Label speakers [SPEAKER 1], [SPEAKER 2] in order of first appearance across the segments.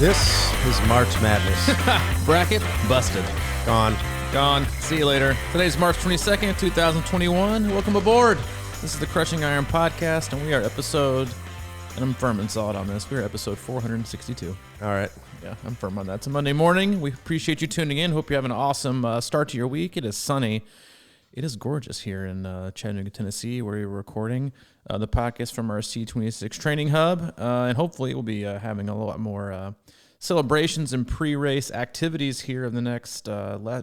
[SPEAKER 1] This is March Madness.
[SPEAKER 2] Bracket busted.
[SPEAKER 1] Gone.
[SPEAKER 2] See you later. Today's March 22nd, 2021. Welcome aboard. This is the Crushing Iron Podcast, and we are episode, and I'm firm and solid on this, we are episode 462.
[SPEAKER 1] All right.
[SPEAKER 2] Yeah, I'm firm on that. It's a Monday morning. We appreciate you tuning in. Hope you're having an awesome start to your week. It is sunny. It is gorgeous here in Chattanooga, Tennessee, where we're recording the podcast from our C26 training hub. And hopefully we'll be having a lot more celebrations and pre-race activities here in the next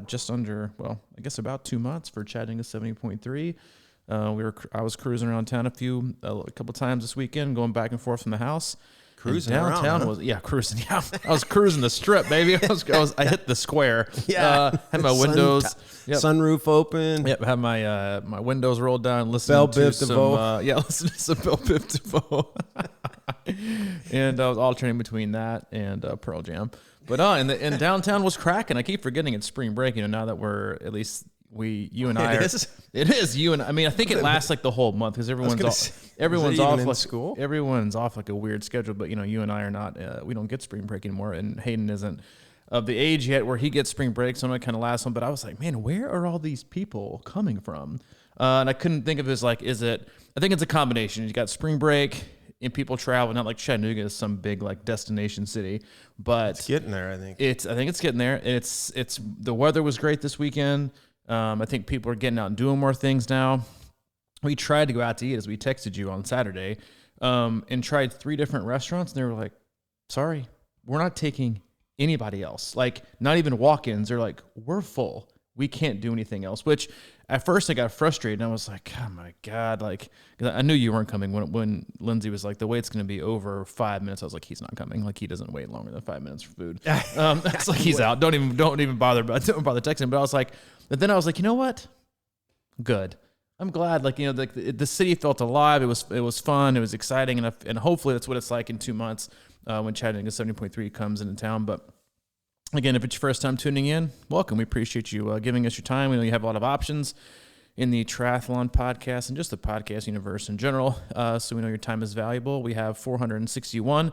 [SPEAKER 2] just under, well, I guess about 2 months for Chattanooga 70.3. I was cruising around town a couple times this weekend, going back and forth from the house.
[SPEAKER 1] Cruising
[SPEAKER 2] downtown
[SPEAKER 1] around, huh?
[SPEAKER 2] Cruising. Yeah, I was cruising the strip, baby. I hit the square.
[SPEAKER 1] Yeah,
[SPEAKER 2] had my windows,
[SPEAKER 1] sunroof open.
[SPEAKER 2] Yep, had my windows rolled down. Listening to some
[SPEAKER 1] Devoe.
[SPEAKER 2] listening to some Bell Biv DeVoe. And I was alternating between that and Pearl Jam. But and downtown was cracking. I keep forgetting it's spring break. You know, now that we're at least. You and I. It is you and I mean I think it lasts like the whole month because everyone's off like
[SPEAKER 1] school.
[SPEAKER 2] Everyone's off like a weird schedule. But you and I are not. We don't get spring break anymore, and Hayden isn't of the age yet where he gets spring break. So I'm kind of last one. But I was like, man, where are all these people coming from? And I couldn't think of it as like, is it? I think it's a combination. You got spring break and people travel. Not like Chattanooga is some big like destination city, but
[SPEAKER 1] It's getting there. I think
[SPEAKER 2] it's getting there. It's the weather was great this weekend. I think people are getting out and doing more things now. We tried to go out to eat as we texted you on Saturday and tried 3 different restaurants. And they were like, sorry, we're not taking anybody else. Like, not even walk-ins. They're like, we're full. We can't do anything else. Which at first I got frustrated. And I was like, oh, my God. Like, 'cause I knew you weren't coming when Lindsay was like, the wait's going to be over 5 minutes. I was like, he's not coming. Like, he doesn't wait longer than 5 minutes for food. It's like he's out. Don't even bother texting him. But I was like, but then I was like, you know what? Good. I'm glad. Like, the city felt alive. It was fun. It was exciting. And hopefully that's what it's like in 2 months when Chattanooga 70.3 comes into town. But again, if it's your first time tuning in, welcome. We appreciate you giving us your time. We know you have a lot of options in the Triathlon podcast and just the podcast universe in general. So we know your time is valuable. We have 461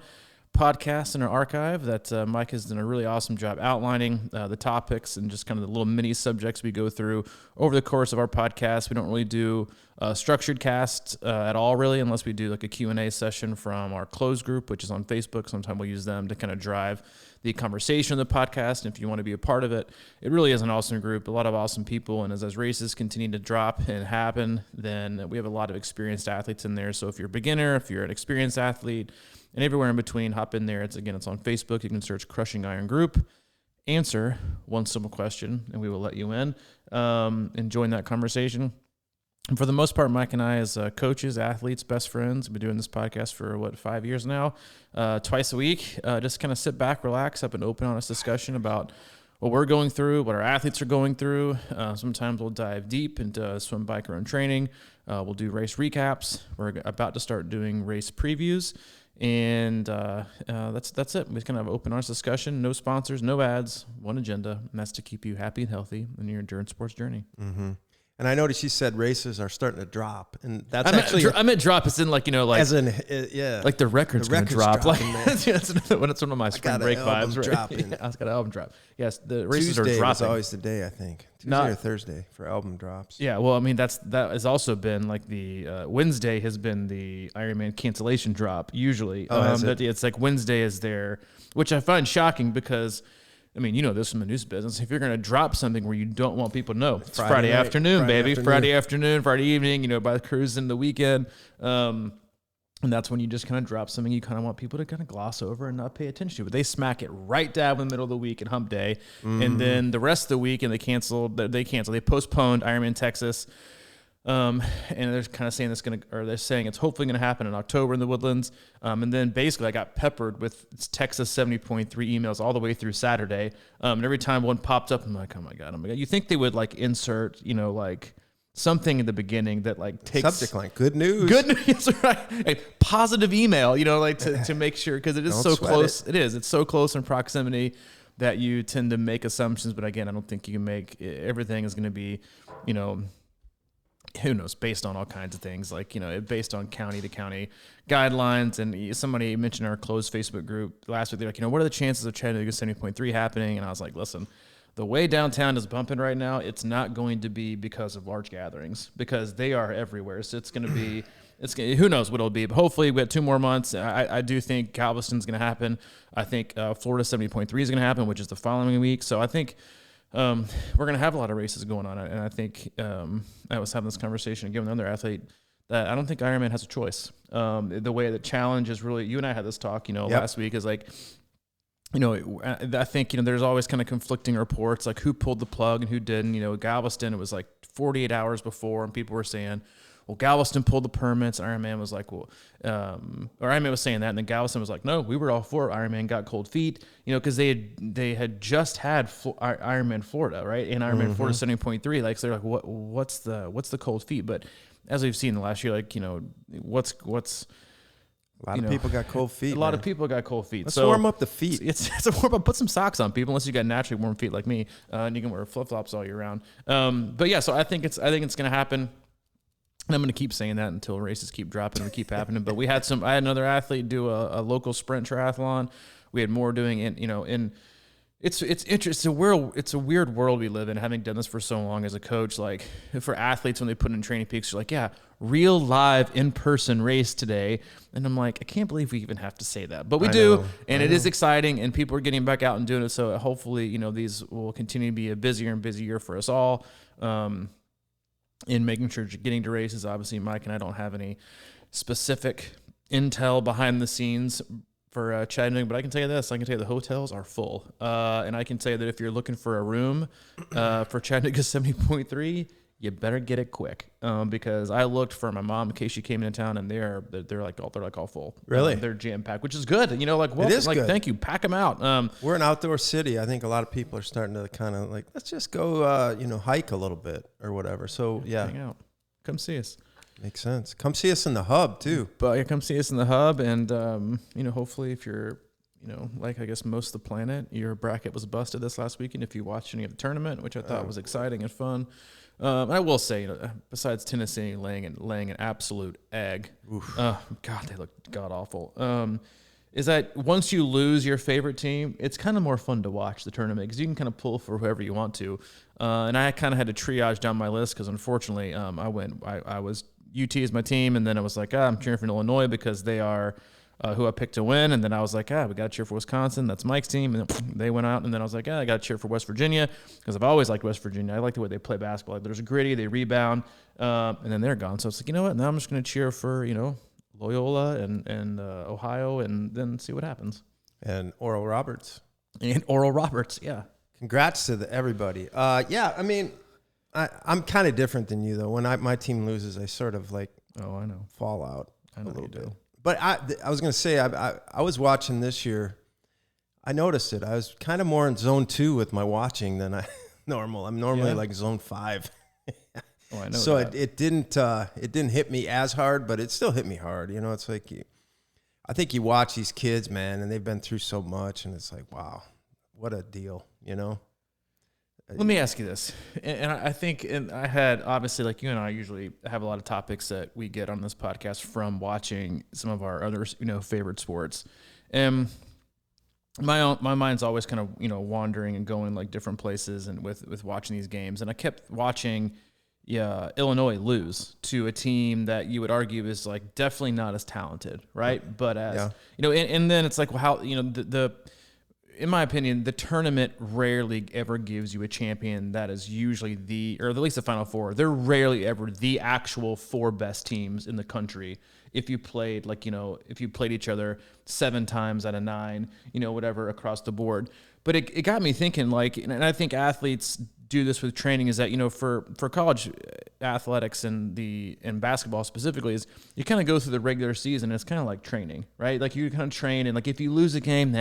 [SPEAKER 2] podcasts in our archive that Mike has done a really awesome job outlining the topics and just kind of the little mini subjects we go through over the course of our podcast. We don't really do structured casts at all, really, unless we do like a Q&A session from our closed group, which is on Facebook. Sometimes we'll use them to kind of drive the conversation of the podcast. And if you want to be a part of it, it really is an awesome group, a lot of awesome people. And as races continue to drop and happen, then we have a lot of experienced athletes in there. So if you're a beginner, if you're an experienced athlete, and everywhere in between, hop in there. It's on Facebook. You can search Crushing Iron Group, answer one simple question, and we will let you in and join that conversation. And for the most part, Mike and I, as coaches, athletes, best friends, have been doing this podcast for 5 years now, twice a week. Just kind of sit back, relax, have an open, honest discussion about what we're going through, what our athletes are going through. Sometimes we'll dive deep into swim, bike, or run training. We'll do race recaps. We're about to start doing race previews. And that's it. We kind of have open honest discussion, no sponsors, no ads, one agenda, and that's to keep you happy and healthy in your endurance sports journey.
[SPEAKER 1] Mm-hmm. And I noticed you said races are starting to drop, and that's
[SPEAKER 2] I meant drop as in like
[SPEAKER 1] as in yeah,
[SPEAKER 2] like the record's going to drop. Like it's one of my spring break vibes. Right?
[SPEAKER 1] Dropping.
[SPEAKER 2] Yeah, I got an album drop. Yes, the races
[SPEAKER 1] Tuesday
[SPEAKER 2] are dropping.
[SPEAKER 1] Was always the day, I think. Tuesday or Thursday for album drops.
[SPEAKER 2] Yeah, well, I mean that has also been like the Wednesday has been the Ironman cancellation drop usually. It's like Wednesday is there, which I find shocking because. I mean, you know this from the news business. If you're going to drop something where you don't want people to know, it's Friday afternoon, baby. Friday afternoon, Friday evening, by the cruise in the weekend. And that's when you just kind of drop something you kind of want people to kind of gloss over and not pay attention to. But they smack it right dab in the middle of the week at hump day. Mm-hmm. And then the rest of the week, and they postponed Ironman Texas. And they're kind of saying they're saying it's hopefully going to happen in October in the Woodlands. And then basically I got peppered with Texas 70.3 emails all the way through Saturday. And every time one popped up, I'm like, oh my God. You think they would like insert, like something in the beginning that like takes
[SPEAKER 1] subject line, good news,
[SPEAKER 2] right? A positive email, to make sure, because it is so close. It's so close in proximity that you tend to make assumptions. But again, I don't think you can make everything is going to be, who knows, based on all kinds of things, like, based on county to county guidelines. And somebody mentioned in our closed Facebook group last week, they're like, what are the chances of Chattanooga 70.3 happening? And I was like, listen, the way downtown is bumping right now, it's not going to be because of large gatherings, because they are everywhere. So it's going to be, who knows what it'll be, but hopefully we have 2 more months. I do think Galveston's going to happen. I think Florida 70.3 is going to happen, which is the following week. So I think we're going to have a lot of races going on. And I think I was having this conversation again with another athlete that I don't think Ironman has a choice. The way the challenge is really, you and I had this talk, last week, is like, I think, there's always kind of conflicting reports, like who pulled the plug and who didn't. Galveston, it was like 48 hours before, and people were saying, well, Galveston pulled the permits. Ironman was like, or Ironman was saying that, and then Galveston was like, no, we were all for it. Ironman got cold feet, because they had just had Ironman Florida, right? And Ironman Florida 70.3, like, so they're like, what's the cold feet? But as we've seen last year, like, what's
[SPEAKER 1] a lot of people got cold feet.
[SPEAKER 2] A lot of people got cold feet.
[SPEAKER 1] Let's warm up the feet.
[SPEAKER 2] It's a warm up. Put some socks on, people, unless you got naturally warm feet like me, and you can wear flip flops all year round. But yeah, so I think it's going to happen. And I'm going to keep saying that until races keep dropping and keep happening. But I had another athlete do a local sprint triathlon. We had more doing it, it's interesting. It's a weird world we live in, having done this for so long as a coach. Like, for athletes, when they put in training peaks, you're like, yeah, real live in-person race today. And I'm like, I can't believe we even have to say that, but we do. And it is exciting, and people are getting back out and doing it. So hopefully, these will continue to be a busier and busier year for us all. In making sure getting to races. Obviously, Mike and I don't have any specific intel behind the scenes for Chattanooga, but I can tell you this. I can tell you the hotels are full. And I can tell you that if you're looking for a room for Chattanooga 70.3, you better get it quick, because I looked for my mom in case she came into town, and they're like all full.
[SPEAKER 1] Really?
[SPEAKER 2] They're jam packed, which is good. Well,
[SPEAKER 1] it is good.
[SPEAKER 2] Thank you. Pack them out.
[SPEAKER 1] We're an outdoor city. I think a lot of people are starting to kind of like, let's just go, hike a little bit or whatever. So yeah,
[SPEAKER 2] hang out. Come see us.
[SPEAKER 1] Makes sense. Come see us in the hub too.
[SPEAKER 2] But yeah, come see us in the hub, and hopefully, if you're like I guess most of the planet, your bracket was busted this last weekend. If you watched any of the tournament, which I thought was exciting and fun. I will say, besides Tennessee laying an absolute egg, God, they look god awful. Is that once you lose your favorite team, it's kind of more fun to watch the tournament, because you can kind of pull for whoever you want to. And I kind of had to triage down my list, because unfortunately, I was UT as my team, and then I was like, I'm cheering for Illinois because they are who I picked to win. And then I was like, we got to cheer for Wisconsin. That's Mike's team. And then they went out. And then I was like, I got to cheer for West Virginia, because I've always liked West Virginia. I like the way they play basketball. Like, there's gritty, they rebound, and then they're gone. So it's like, you know what? Now I'm just going to cheer for, Loyola and Ohio, and then see what happens.
[SPEAKER 1] And Oral Roberts.
[SPEAKER 2] Yeah.
[SPEAKER 1] Congrats to everybody. Yeah, I mean, I'm kind of different than you, though. When my team loses, I sort of like fall out
[SPEAKER 2] I know
[SPEAKER 1] a little
[SPEAKER 2] you
[SPEAKER 1] bit.
[SPEAKER 2] do.
[SPEAKER 1] But I was going to say, I was watching this year. I noticed it. I was kind of more in zone 2 with my watching than normal. I'm normally like zone 5.
[SPEAKER 2] Oh, I know.
[SPEAKER 1] So it didn't hit me as hard, but it still hit me hard. It's like I think you watch these kids, man, and they've been through so much, and it's like, wow, what a deal,
[SPEAKER 2] Let me ask you this, and I think, and I had, obviously, like you and I usually have a lot of topics that we get on this podcast from watching some of our other, favorite sports. And my mind's always kind of, wandering and going like different places, and with watching these games. And I kept watching Illinois lose to a team that you would argue is like definitely not as talented, right? But as, and then it's like, well, how, in my opinion, the tournament rarely ever gives you a champion that is usually or at least the Final Four. They're rarely ever the actual 4 best teams in the country. If you played if you played each other 7 times out of 9, whatever across the board. But it got me thinking, like, and I think athletes do this with training, is that, for college athletics and basketball specifically, is you kind of go through the regular season. It's kind of like training, right? Like, you kind of train, and like, if you lose a game,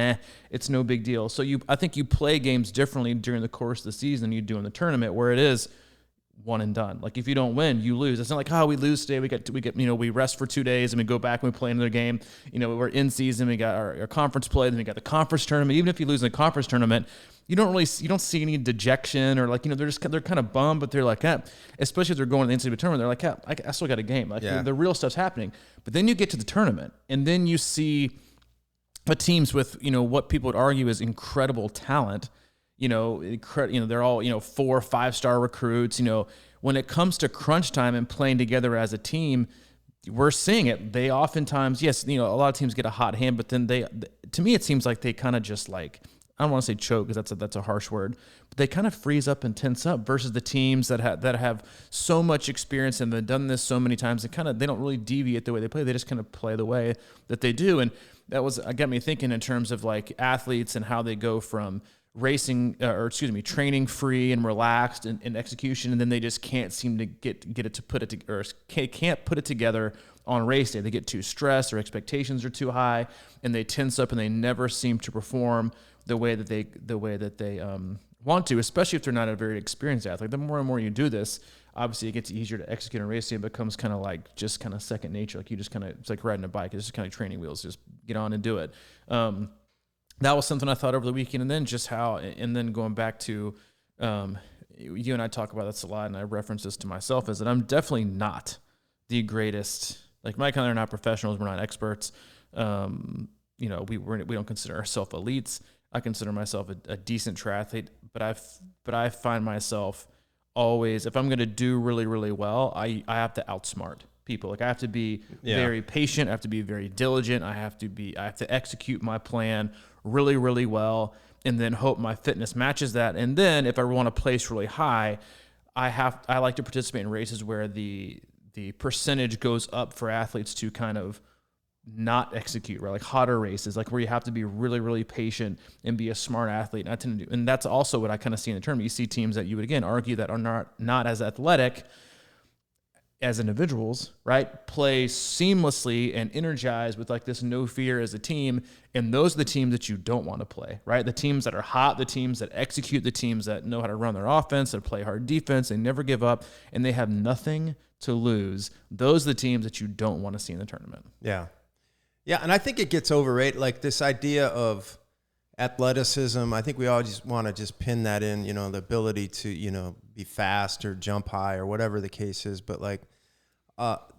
[SPEAKER 2] it's no big deal. So I think you play games differently during the course of the season than you do in the tournament, where it is, one and done. Like if you don't win, you lose. It's not like, we lose today. We rest for 2 days and we go back and we play another game. We're in season. We got our conference play. Then we got the conference tournament. Even if you lose in the conference tournament, you don't see any dejection or they're kind of bummed, but they're like, especially if they're going to the NCAA tournament, they're like, I still got a game. The real stuff's happening. But then you get to the tournament and then you see the teams with, what people would argue is incredible talent. They're all, 4 or 5-star recruits. When it comes to crunch time and playing together as a team, we're seeing it. They oftentimes, yes, a lot of teams get a hot hand, but then to me, it seems like they kind of just I don't want to say choke because that's a harsh word, but they kind of freeze up and tense up versus the teams that have so much experience and they've done this so many times. They don't really deviate the way they play. They just kind of play the way that they do. And that got me thinking in terms of athletes and how they go from training free and relaxed in execution, and then they just can't seem to get it to put it or can't put it together on race day. They get too stressed, their expectations are too high, and they tense up and they never seem to perform the way that they want to, especially if they're not a very experienced athlete. The more and more you do this, obviously it gets easier to execute on race day. It becomes kind of second nature. You just it's like riding a bike. It's just kind of training wheels. Just get on and do it. That was something I thought over the weekend, and then going back to, you and I talk about this a lot, and I reference this to myself, is that I'm definitely not the greatest. Like Mike and I are not professionals, we're not experts. We don't consider ourselves elites. I consider myself a decent triathlete, but I find myself always, if I'm going to do really, really well, I have to outsmart people. I have to be very patient. I have to be very diligent. I have to execute my plan really, really well, and then hope my fitness matches that. And then if I want to place really high, I like to participate in races where the percentage goes up for athletes to kind of not execute, right? Like hotter races, where you have to be really, really patient and be a smart athlete. And I tend to do, and that's also what I kind of see in the tournament. You see teams that you would again argue that are not as athletic as individuals, right? Play seamlessly and energized with this no fear as a team. And those are the teams that you don't want to play, right? The teams that are hot, the teams that execute, the teams that know how to run their offense, that play hard defense, they never give up, and they have nothing to lose. Those are the teams that you don't want to see in the tournament.
[SPEAKER 1] Yeah. Yeah, and I think it gets overrated. This idea of athleticism, I think we all just want to just pin that in, the ability to, be fast or jump high or whatever the case is. But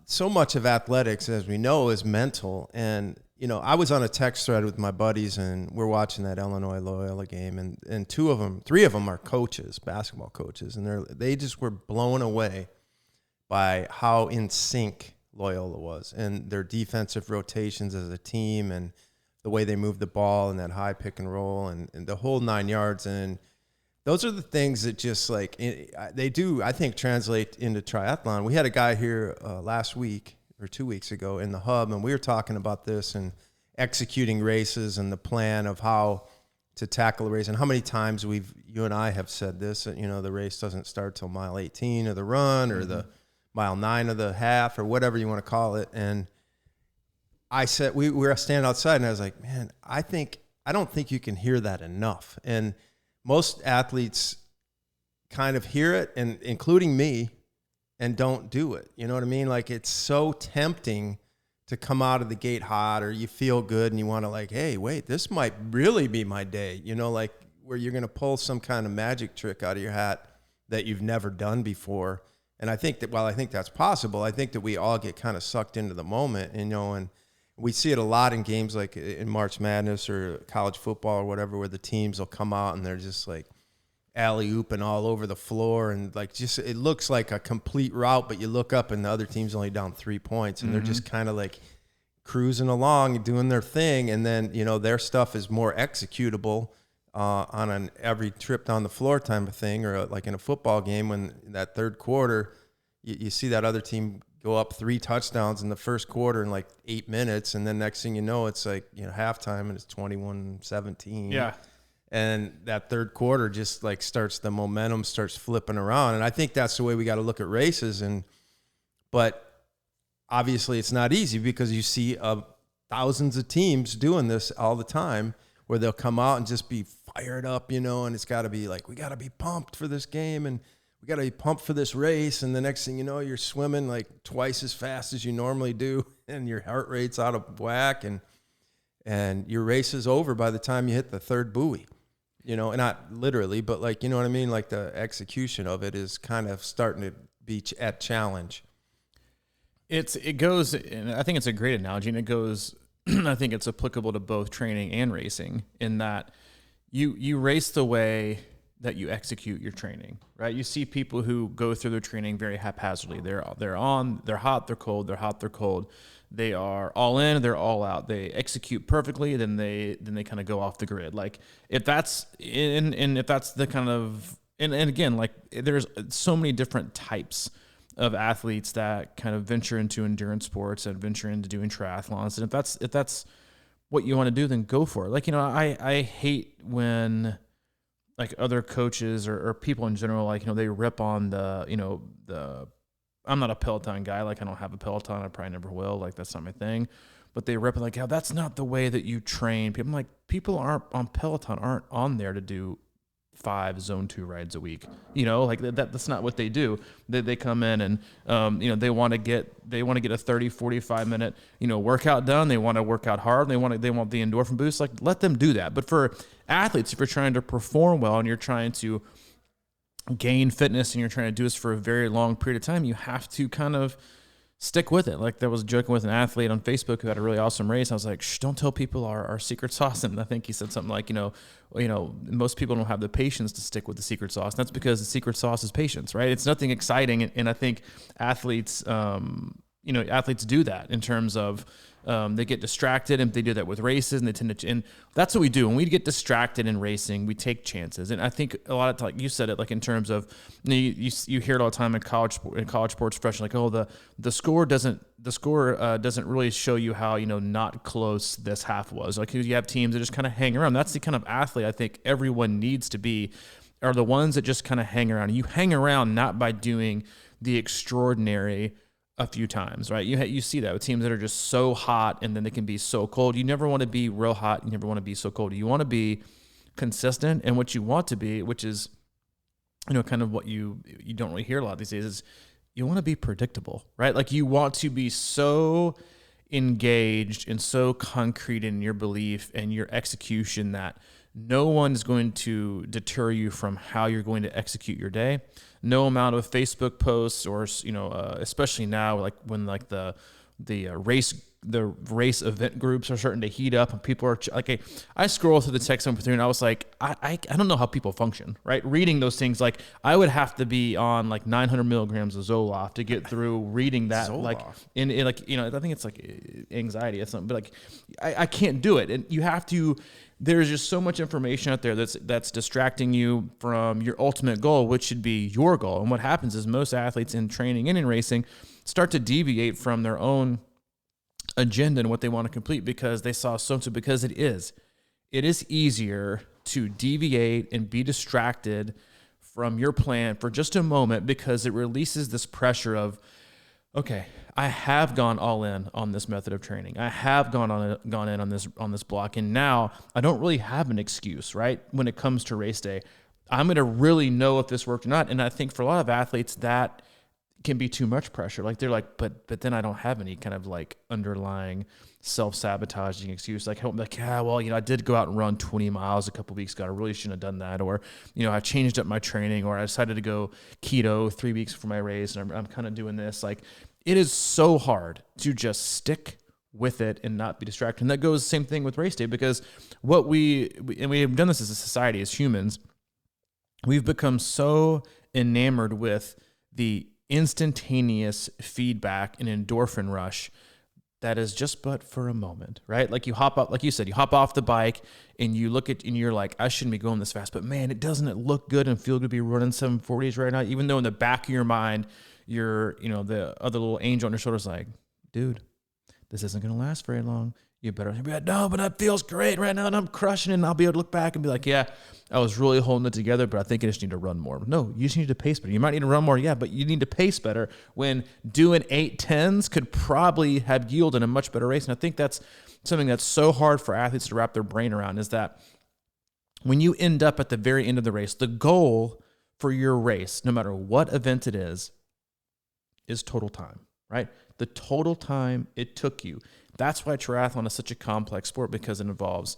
[SPEAKER 1] so much of athletics, as we know, is mental. And, I was on a text thread with my buddies and we're watching that Illinois Loyola game, and three of them are coaches, basketball coaches. And they just were blown away by how in sync Loyola was and their defensive rotations as a team and the way they moved the ball and that high pick and roll and the whole 9 yards. And those are the things that just they do, I think, translate into triathlon. We had a guy here last week or 2 weeks ago in the hub, and we were talking about this and executing races and the plan of how to tackle a race and how many times you and I have said this, that, the race doesn't start till mile 18 of the run or the mile 9 of the half or whatever you want to call it. And I said, we were standing outside and I was like, man, I don't think you can hear that enough. And most athletes kind of hear it, and including me, and don't do it. You know what I mean? It's so tempting to come out of the gate hot, or you feel good and you want to hey, wait, this might really be my day. Where you're going to pull some kind of magic trick out of your hat that you've never done before. And I think that, while I think that's possible, I think that we all get kind of sucked into the moment, and we see it a lot in games like in March Madness or college football or whatever, where the teams will come out and they're just alley-ooping all over the floor, and it looks like a complete route, but you look up and the other team's only down 3 points, and they're just kind of cruising along, doing their thing, and then, their stuff is more executable on an every trip down the floor type of thing, or in a football game when in that third quarter, you see that other team go up 3 touchdowns in the first quarter in 8 minutes, and then next thing you know, it's halftime and it's 21-17.
[SPEAKER 2] Yeah.
[SPEAKER 1] And that third quarter just the momentum starts flipping around. And I think that's the way we got to look at races. But obviously it's not easy, because you see thousands of teams doing this all the time, where they'll come out and just be fired up, and it's got to be we got to be pumped for this game, and we got to be pumped for this race. And the next thing you know, you're swimming like twice as fast as you normally do. And your heart rate's out of whack. And your race is over by the time you hit the third buoy, you know, and not literally, but like, you know what I mean? Like the execution of it is kind of starting to be at challenge.
[SPEAKER 2] It goes, and I think it's a great analogy, and it goes, I think it's applicable to both training and racing in that you race the way that you execute your training, right? You see people who go through their training very haphazardly. They're hot, they're cold, they're hot, they're cold. They are all in, they're all out. They execute perfectly, then they kind of go off the grid. Like if that's if that's the kind of, and again, like there's so many different types of athletes that kind of venture into endurance sports and venture into doing triathlons. And if that's what you want to do, then go for it. Like, you know, I hate when like other coaches or people in general, like, you know, they rip on I'm not a Peloton guy. Like I don't have a Peloton. I probably never will. Like that's not my thing, but they rip it like, yeah, that's not the way that you train people. I'm like, people aren't on Peloton, aren't on there to do 5 zone 2 rides a week, you know, like that's not what they do. They come in and, you know, they want to get a 30, 45 minute, you know, workout done. They want to work out hard. They want the endorphin boost, like let them do that. But for athletes, if you're trying to perform well and you're trying to gain fitness and you're trying to do this for a very long period of time, you have to kind of stick with it. Like I was joking with an athlete on Facebook who had a really awesome race. I was like, shh, don't tell people our secret sauce. And I think he said something like, you know, most people don't have the patience to stick with the secret sauce. And that's because the secret sauce is patience, right? It's nothing exciting. And I think athletes, athletes do that in terms of, they get distracted, and they do that with races, and they tend to, and that's what we do. When we get distracted in racing, we take chances. And I think a lot of times, like you said it, like in terms of, you hear it all the time in college sports, especially like, oh, the score doesn't really show you how, you know, not close this half was. Like you have teams that just kind of hang around. That's the kind of athlete I think everyone needs to be, are the ones that just kind of hang around. You hang around not by doing the extraordinary a few times, right? You see that with teams that are just so hot and then they can be so cold. You never want to be real hot. You never want to be so cold. You want to be consistent, and what you want to be, which is, you know, kind of what you don't really hear a lot these days, is you want to be predictable, right? Like you want to be so engaged and so concrete in your belief and your execution that no one is going to deter you from how you're going to execute your day. No amount of Facebook posts or, you know, especially now, like when like the race event groups are starting to heat up and people are like, I scroll through the text and I was like, I don't know how people function, right? Reading those things, like I would have to be on like 900 milligrams of Zoloft to get through reading that. Zoloft. Like in like, you know, I think it's like anxiety or something, but like I can't do it. And you have to. There's just so much information out there that's distracting you from your ultimate goal, which should be your goal. And what happens is most athletes in training and in racing start to deviate from their own agenda and what they want to complete because they saw so-and-so, because it is easier to deviate and be distracted from your plan for just a moment because it releases this pressure of, okay, I have gone all in on this method of training. I have gone in on this block, and now I don't really have an excuse, right? When it comes to race day, I'm going to really know if this worked or not. And I think for a lot of athletes, that can be too much pressure. Like they're like, but then I don't have any kind of like underlying self-sabotaging excuse. Like, yeah, well, you know, I did go out and run 20 miles a couple weeks ago. I really shouldn't have done that. Or, you know, I changed up my training, or I decided to go keto 3 weeks before my race, and I'm kind of doing this. Like, it is so hard to just stick with it and not be distracted. And that goes the same thing with race day, because what we have done this as a society, as humans, we've become so enamored with the instantaneous feedback and endorphin rush that is just but for a moment, right? Like you hop up, like you said, you hop off the bike and you look at, and you're like, I shouldn't be going this fast, but man, doesn't it look good and feel good to be running 740s right now? Even though in the back of your mind, you're, you know, the other little angel on your shoulder is like, dude, this isn't going to last very long. You better be like, no, but that feels great right now and I'm crushing it. And I'll be able to look back and be like, yeah, I was really holding it together, but I think I just need to run more. No, you just need to pace better. You might need to run more, yeah, but you need to pace better, when doing 8:10s could probably have yielded a much better race. And I think that's something that's so hard for athletes to wrap their brain around, is that when you end up at the very end of the race, the goal for your race, no matter what event it is total time, right? The total time it took you. That's why triathlon is such a complex sport, because it involves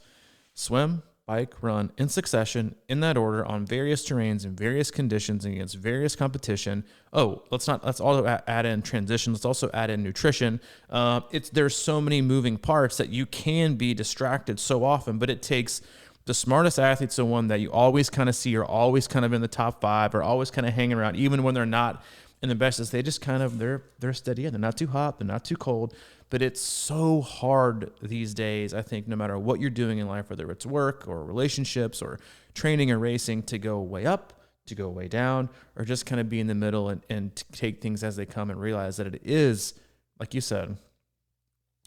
[SPEAKER 2] swim, bike, run in succession, in that order, on various terrains in various conditions and against various competition. Oh, let's also add in transition. Let's also add in nutrition. There's so many moving parts that you can be distracted so often, but it takes the smartest athletes, the one that you always kind of see are always kind of in the top 5 or always kind of hanging around, even when they're not in the best. They just kind of, they're steady and they're not too hot, they're not too cold. But it's so hard these days, I think, no matter what you're doing in life, whether it's work or relationships or training or racing, to go way up, to go way down, or just kind of be in the middle and take things as they come and realize that it is, like you said,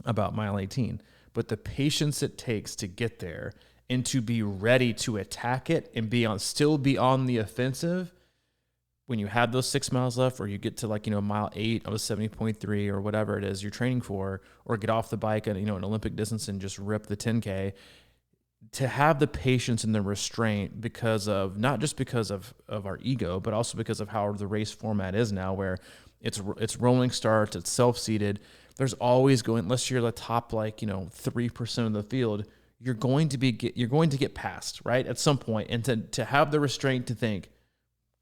[SPEAKER 2] about mile 18. But the patience it takes to get there and to be ready to attack it and still be on the offensive when you have those 6 miles left, or you get to mile 8 of a 70.3 or whatever it is you're training for, or get off the bike at, an Olympic distance and just rip the 10K, to have the patience and the restraint not just because of our ego, but also because of how the race format is now, where it's rolling starts, it's self-seated. There's always unless you're the top 3% of the field, you're going to get passed, right, at some point. And to have the restraint to think,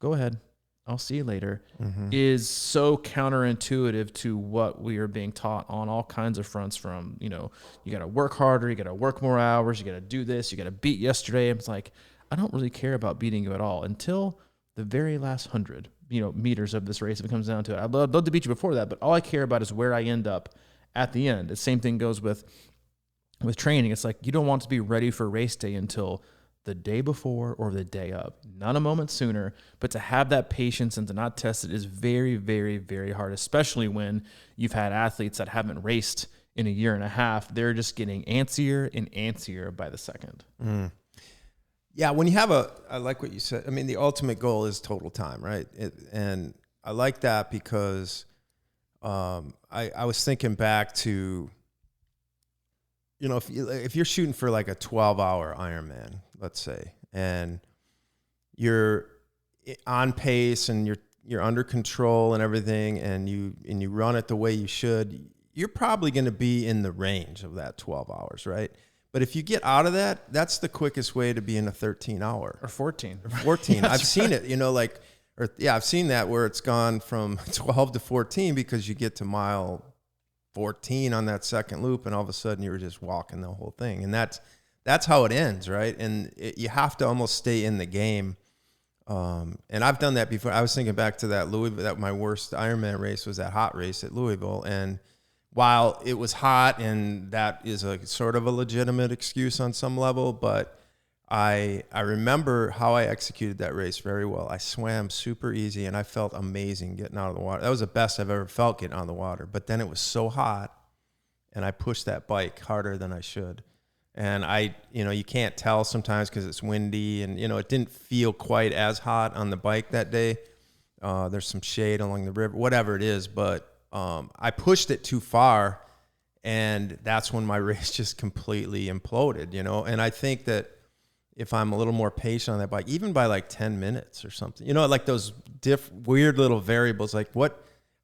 [SPEAKER 2] go ahead, I'll see you later, is so counterintuitive to what we are being taught on all kinds of fronts. From, you got to work harder, you got to work more hours, you got to do this, you got to beat yesterday. It's like, I don't really care about beating you at all until the very last 100, meters of this race. If it comes down to it, I'd love to beat you before that, but all I care about is where I end up at the end. The same thing goes with training. It's like, you don't want to be ready for race day until the day before or the day of, not a moment sooner. But to have that patience and to not test it is very, very, very hard, especially when you've had athletes that haven't raced in a year and a half. They're just getting antsier and antsier by the second.
[SPEAKER 1] Yeah, when you have I like what you said. I mean, the ultimate goal is total time, right? And I like that because I was thinking back to, if you're shooting for like a 12-hour Ironman, let's say, and you're on pace and you're under control and everything, and you run it the way you should, you're probably going to be in the range of that 12 hours, right? But if you get out of that, that's the quickest way to be in a 13-hour
[SPEAKER 2] or 14.
[SPEAKER 1] I've seen it, I've seen that where it's gone from 12 to 14 because you get to mile 14 on that second loop, and all of a sudden you were just walking the whole thing. And that's how it ends, right? And you have to almost stay in the game. And I've done that before. I was thinking back to that Louisville, that my worst Ironman race was that hot race at Louisville. And while it was hot, and that is a sort of a legitimate excuse on some level, but I remember how I executed that race very well. I swam super easy, and I felt amazing getting out of the water. That was the best I've ever felt getting out of the water. But then it was so hot, and I pushed that bike harder than I should. And you can't tell sometimes because it's windy, and, it didn't feel quite as hot on the bike that day. There's some shade along the river, whatever it is. But I pushed it too far, and that's when my race just completely imploded, And I think that if I'm a little more patient on that bike, even by like 10 minutes or something, like those weird little variables, like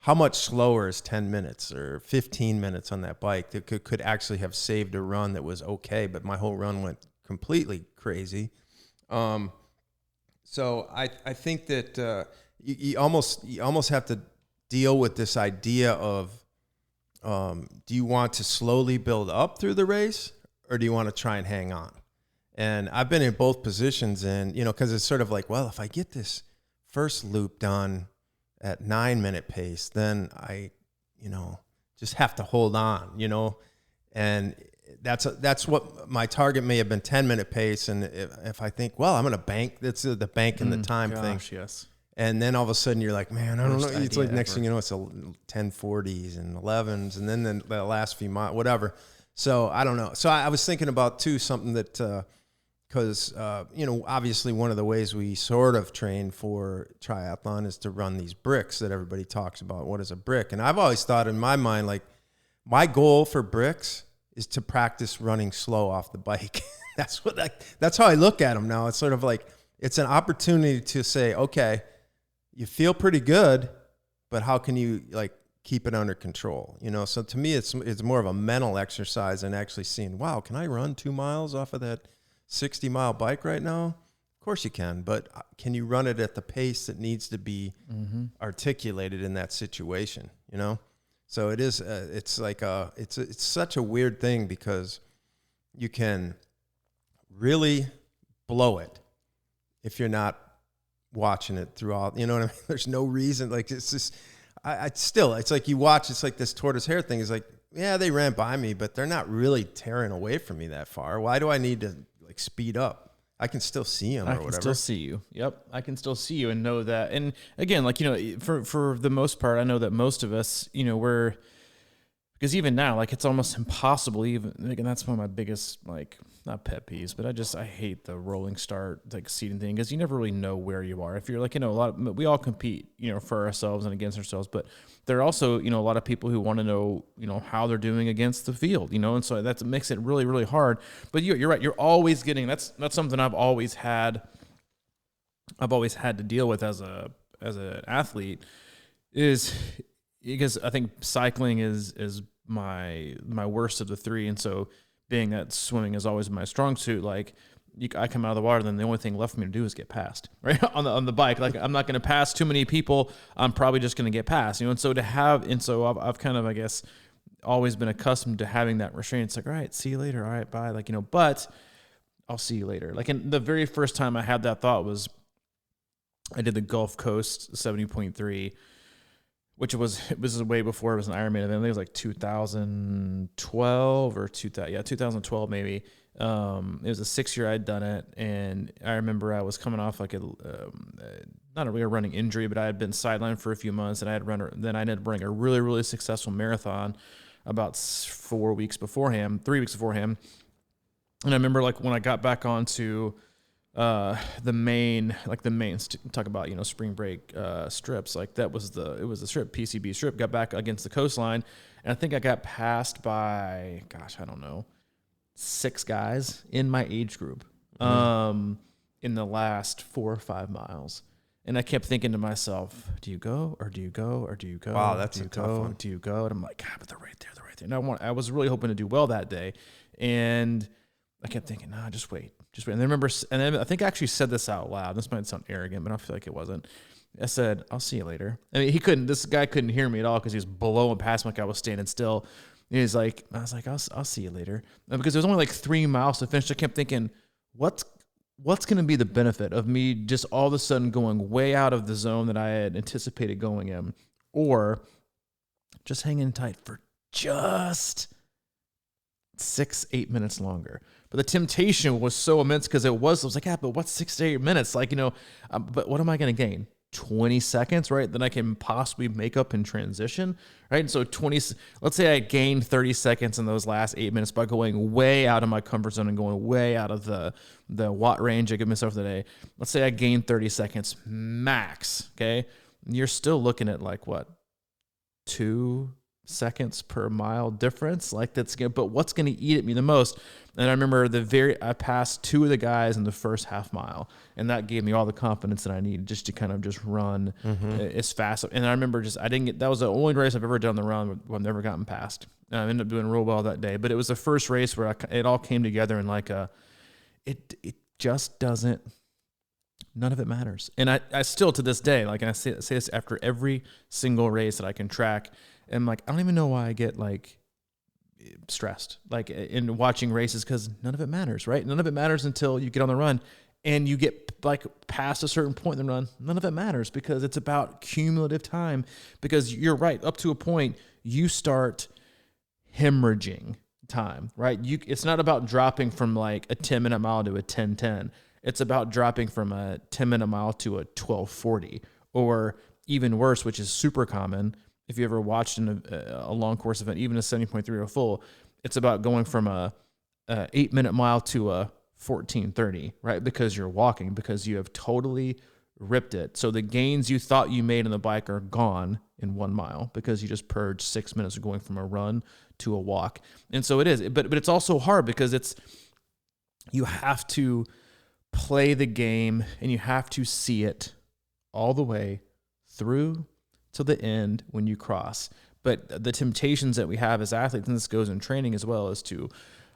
[SPEAKER 1] how much slower is 10 minutes or 15 minutes on that bike that could actually have saved a run that was okay, but my whole run went completely crazy. So I think that you almost have to deal with this idea of, do you want to slowly build up through the race, or do you want to try and hang on? And I've been in both positions, and, because it's sort of like, well, if I get this first loop done at 9-minute pace, then I, just have to hold on, and that's what my target may have been, 10-minute pace. And if I think, well, I'm going to bank, that's the bank and the time thing.
[SPEAKER 2] Yes.
[SPEAKER 1] And then all of a sudden you're like, man, I don't know. It's like next thing you know, it's a 10:40s and 11s, and then the last few miles, whatever. So I don't know. So I was thinking about too, something that, because, obviously one of the ways we sort of train for triathlon is to run these bricks that everybody talks about. What is a brick? And I've always thought in my mind, like, my goal for bricks is to practice running slow off the bike. That's how I look at them now. It's sort of like, it's an opportunity to say, okay, you feel pretty good, but how can you like keep it under control? You know, so to me, it's more of a mental exercise than actually seeing, wow, can I run 2 miles off of that 60-mile bike right now? Of course you can, but can you run it at the pace that needs to be articulated in that situation? You know, so it is. It's like it's such a weird thing because you can really blow it if you're not watching it throughout. You know what I mean? There's no reason. Like it's just, it's like you watch. It's like this tortoise hare thing. Is like, yeah, they ran by me, but they're not really tearing away from me that far. Why do I need to like speed up? I can still see them or whatever. I can
[SPEAKER 2] still see you. Yep. I can still see you and know that. And again, like, you know, for the most part, I know that most of us, you know, because even now, like, it's almost impossible even, like, and that's one of my biggest, like, not pet peeves, but I hate the rolling start, like, seating thing, because you never really know where you are. If you're like, you know, we all compete, you know, for ourselves and against ourselves, but there are also, you know, a lot of people who want to know, you know, how they're doing against the field, you know, and so that makes it really, really hard. But you're right. You're always getting, that's something I've always had to deal with as an athlete, is because I think cycling is my worst of the three, and so being that swimming is always my strong suit, like I come out of the water, then the only thing left for me to do is get past, right? on the bike. Like, I'm not going to pass too many people. I'm probably just going to get past, you know. And so I've kind of, I guess, always been accustomed to having that restraint. It's like, all right, see you later. All right, bye. Like, you know, but I'll see you later. Like, in the very first time I had that thought was I did the Gulf Coast 70.3, which it was way before it was an Ironman event. I think it was like 2012 or 2012 maybe. It was a 6-year I'd done it, and I remember I was coming off like not a real running injury, but I had been sidelined for a few months, and then I ended up running a really, really successful marathon about 3 weeks beforehand. And I remember, like, when I got back onto the main talk about, you know, spring break strips, like it was the strip, PCB strip, got back against the coastline, and I think I got passed by, gosh, I don't know, 6 guys in my age group in the last 4 or 5 miles. And I kept thinking to myself, do you go or do you go or do you go?
[SPEAKER 1] Wow, that's a tough one.
[SPEAKER 2] Do you go? And I'm like, God, but they're right there. And I was really hoping to do well that day, and I kept thinking, nah, just wait. And then I think I actually said this out loud. This might sound arrogant, but I feel like it wasn't. I said, I'll see you later. I mean, this guy couldn't hear me at all because he was blowing past me like I was standing still. And I was like, I'll see you later. And because there was only like 3 miles to finish, I kept thinking, what's going to be the benefit of me just all of a sudden going way out of the zone that I had anticipated going in, or just hanging tight for just 6-8 minutes longer. But the temptation was so immense because I was like, yeah, but what's 6 to 8 minutes? Like, you know, but what am I going to gain? 20 seconds, right? Then I can possibly make up in transition, right? And so let's say I gained 30 seconds in those last 8 minutes by going way out of my comfort zone and going way out of the watt range I give myself today. Let's say I gained 30 seconds max, okay? You're still looking at like what? 2 seconds per mile difference, like that's good. But what's going to eat at me the most? And I remember I passed 2 of the guys in the first half mile, and that gave me all the confidence that I needed just to kind of just run as fast. And I remember that was the only race I've ever done the run where I've never gotten past. And I ended up doing real well that day, but it was the first race where it all came together in like it just doesn't, none of it matters. And I still to this day, like, and I say this after every single race that I can track, and like, I don't even know why I get like stressed, like in watching races, because none of it matters, right? None of it matters until you get on the run and you get like past a certain point in the run. None of it matters because it's about cumulative time, because you're right, up to a point, you start hemorrhaging time, right? It's not about dropping from like a 10-minute mile to a 10:10. It's about dropping from a 10-minute mile to a 12:40, or even worse, which is super common, if you ever watched a long course event, even a 70.3 or a full, it's about going from a 8-minute mile to a 14:30, right? Because you're walking, because you have totally ripped it. So the gains you thought you made on the bike are gone in 1 mile because you just purged 6 minutes of going from a run to a walk. And so it is, but it's also hard because you have to play the game and you have to see it all the way through to the end when you cross. But the temptations that we have as athletes, and this goes in training as well, is to,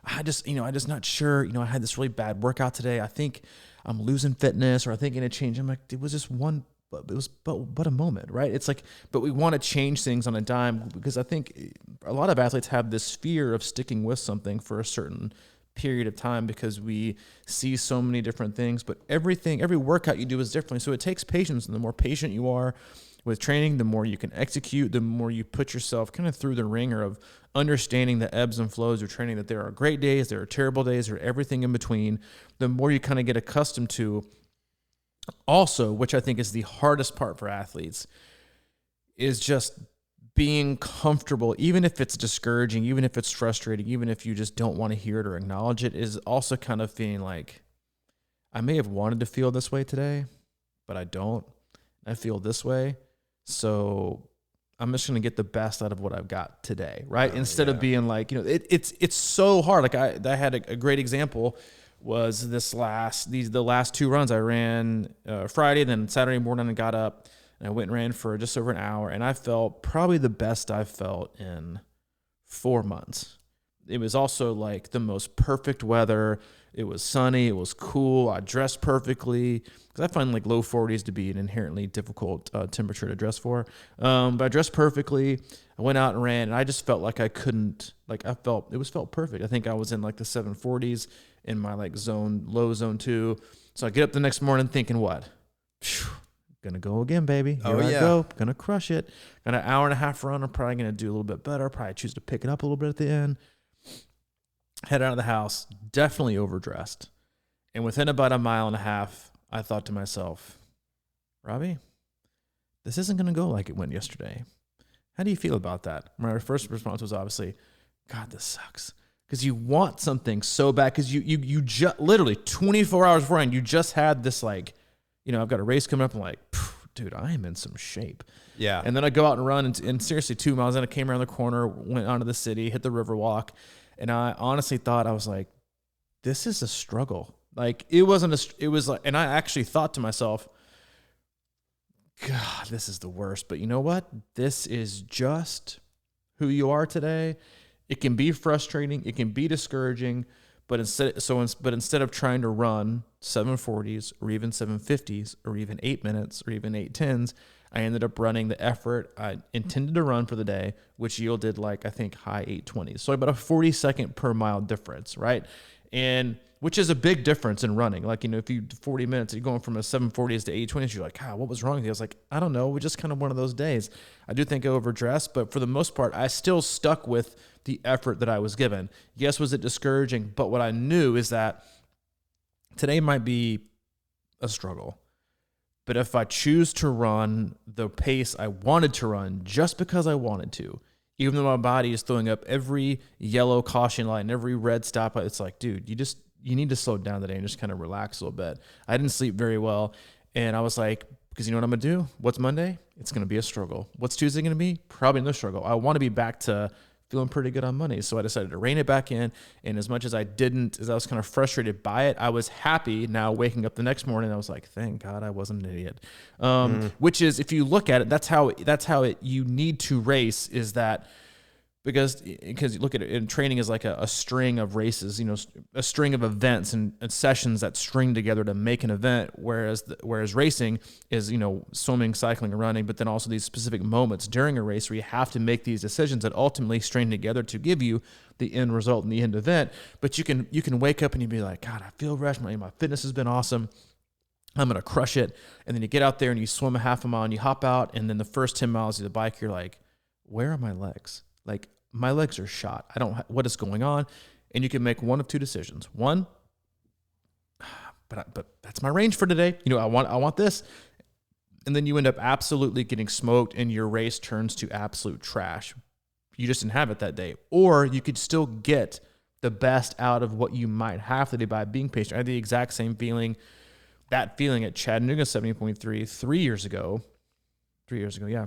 [SPEAKER 2] I'm just not sure, I had this really bad workout today. I think I'm losing fitness, or I think I'm going to change. I'm like, it was just one, but it was but a moment, right? It's like, but we want to change things on a dime, because I think a lot of athletes have this fear of sticking with something for a certain period of time because we see so many different things. But every workout you do is different. So it takes patience, and the more patient you are with training, the more you can execute, the more you put yourself kind of through the ringer of understanding the ebbs and flows of training, that there are great days, there are terrible days, there are everything in between. The more you kind of get accustomed to, also, which I think is the hardest part for athletes, is just being comfortable, even if it's discouraging, even if it's frustrating, even if you just don't want to hear it or acknowledge it, is also kind of feeling like, I may have wanted to feel this way today, but I don't. I feel this way. So I'm just going to get the best out of what I've got today, right? Instead of being like, it's so hard. Like I had a great example was the last 2 runs I ran Friday, then Saturday morning I got up and I went and ran for just over an hour, and I felt probably the best I've felt in 4 months. It was also like the most perfect weather. It was sunny. It was cool. I dressed perfectly, because I find like low 40s to be an inherently difficult temperature to dress for. But I dressed perfectly. I went out and ran, and I just felt like it felt perfect. I think I was in like the 740s in my like low zone 2. So I get up the next morning thinking, what? Gonna go again, baby. Here I go. Gonna crush it. Got an hour and a half run. I'm probably gonna do a little bit better. Probably choose to pick it up a little bit at the end. Head out of the house, definitely overdressed. And within about a mile and a half, I thought to myself, Robbie, this isn't going to go like it went yesterday. How do you feel about that? My first response was obviously, God, this sucks. Because you want something so bad, because you just literally 24 hours beforehand, you just had this like, I've got a race coming up. I'm like, dude, I am in some shape.
[SPEAKER 1] Yeah.
[SPEAKER 2] And then I go out and run, and seriously 2 miles in, I came around the corner, went onto the city, hit the river walk. And I honestly thought, I was like, this is a struggle. Like it was like, and I actually thought to myself, God, this is the worst. But you know what? This is just who you are today. It can be frustrating. It can be discouraging. But instead of trying to run 740s or even 750s or even 8 minutes or even 8:10s, I ended up running the effort I intended to run for the day, which yielded like, I think, high 8:20s. So about a 40-second per mile difference, right? And which is a big difference in running. Like, if you 40 minutes, you're going from a 740s to 8:20s, you're like, God, what was wrong with you? I was like, I don't know. We're just kind of one of those days. I do think I overdressed, but for the most part, I still stuck with the effort that I was given. Yes, was it discouraging? But what I knew is that today might be a struggle. But if I choose to run the pace I wanted to run just because I wanted to, even though my body is throwing up every yellow caution light and every red stop light, it's like, dude, you need to slow down today and just kind of relax a little bit. I didn't sleep very well. And I was like, because you know what I'm going to do? What's Monday? It's going to be a struggle. What's Tuesday going to be? Probably no struggle. I want to be back to feeling pretty good on Monday. So I decided to rein it back in. And as much as I was kind of frustrated by it, I was happy now waking up the next morning. I was like, thank God I wasn't an idiot. Which is, if you look at it, that's how you need to race, is that because you look at it, and training is like a string of races, a string of events and sessions that string together to make an event. Whereas racing is, swimming, cycling, and running, but then also these specific moments during a race where you have to make these decisions that ultimately string together to give you the end result in the end event. But you can wake up and you be like, God, I feel rushed. My fitness has been awesome. I'm going to crush it. And then you get out there and you swim a half a mile and you hop out. And then the first 10 miles of the bike, you're like, where are my legs? Like, my legs are shot. What is going on? And you can make one of two decisions. One, but that's my range for today. I want this. And then you end up absolutely getting smoked and your race turns to absolute trash. You just didn't have it that day. Or you could still get the best out of what you might have today by being patient. I had the exact same feeling, that feeling at Chattanooga 70.3 3 years ago. 3 years ago, yeah.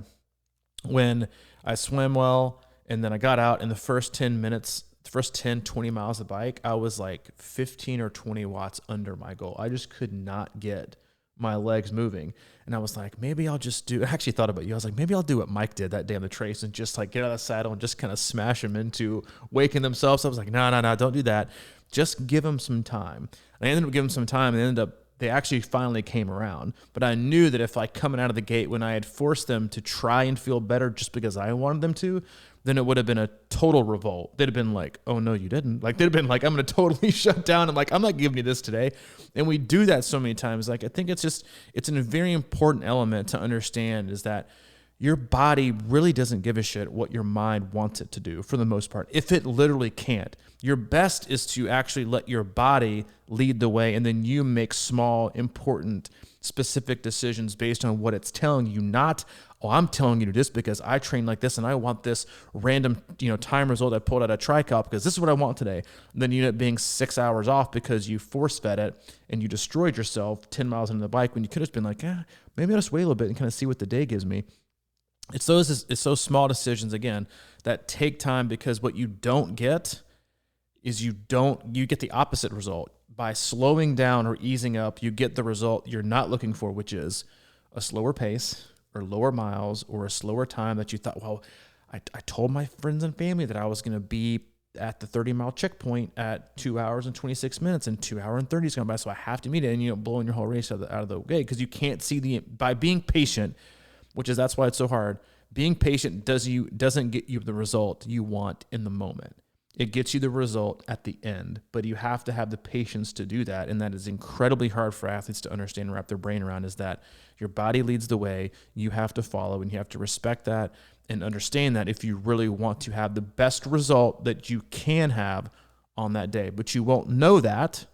[SPEAKER 2] When I swam well, and then I got out in the first 10 minutes the first 10, 20 miles of the bike, I was like 15 or 20 watts under my goal. I just could not get my legs moving. And I was like, maybe I'll just I actually thought about you. I was like, maybe I'll do what Mike did that day on the trace and just like get out of the saddle and just kind of smash them into waking themselves. I was like, no, don't do that. Just give them some time. And I ended up giving them some time, and they actually finally came around. But I knew that if coming out of the gate, when I had forced them to try and feel better just because I wanted them to, then it would have been a total revolt. They'd have been like, oh, no, you didn't. Like, they'd have been like, I'm going to totally shut down. I'm like, I'm not giving you this today. And we do that so many times. Like, I think it's a very important element to understand is that your body really doesn't give a shit what your mind wants it to do for the most part, if it literally can't. Your best is to actually let your body lead the way, and then you make small, important, specific decisions based on what it's telling you, not, oh, I'm telling you to do this because I train like this and I want this random, time result I pulled out of TriCal because this is what I want today. And then you end up being 6 hours off because you force fed it and you destroyed yourself 10 miles into the bike when you could have been like, maybe I'll just wait a little bit and kind of see what the day gives me. It's those small decisions, again, that take time, because what you don't get is you get the opposite result. By slowing down or easing up, you get the result you're not looking for, which is a slower pace or lower miles or a slower time that you thought, well, I told my friends and family that I was going to be at the 30-mile checkpoint at 2 hours and 26 minutes, and 2 hours and 30 is going by, so I have to meet it, and blowing your whole race out of the gate because you can't see by being patient, that's why it's so hard. Being patient doesn't get you the result you want in the moment. It gets you the result at the end, but you have to have the patience to do that. And that is incredibly hard for athletes to understand and wrap their brain around, is that your body leads the way. You have to follow, and you have to respect that and understand that if you really want to have the best result that you can have on that day. But you won't know that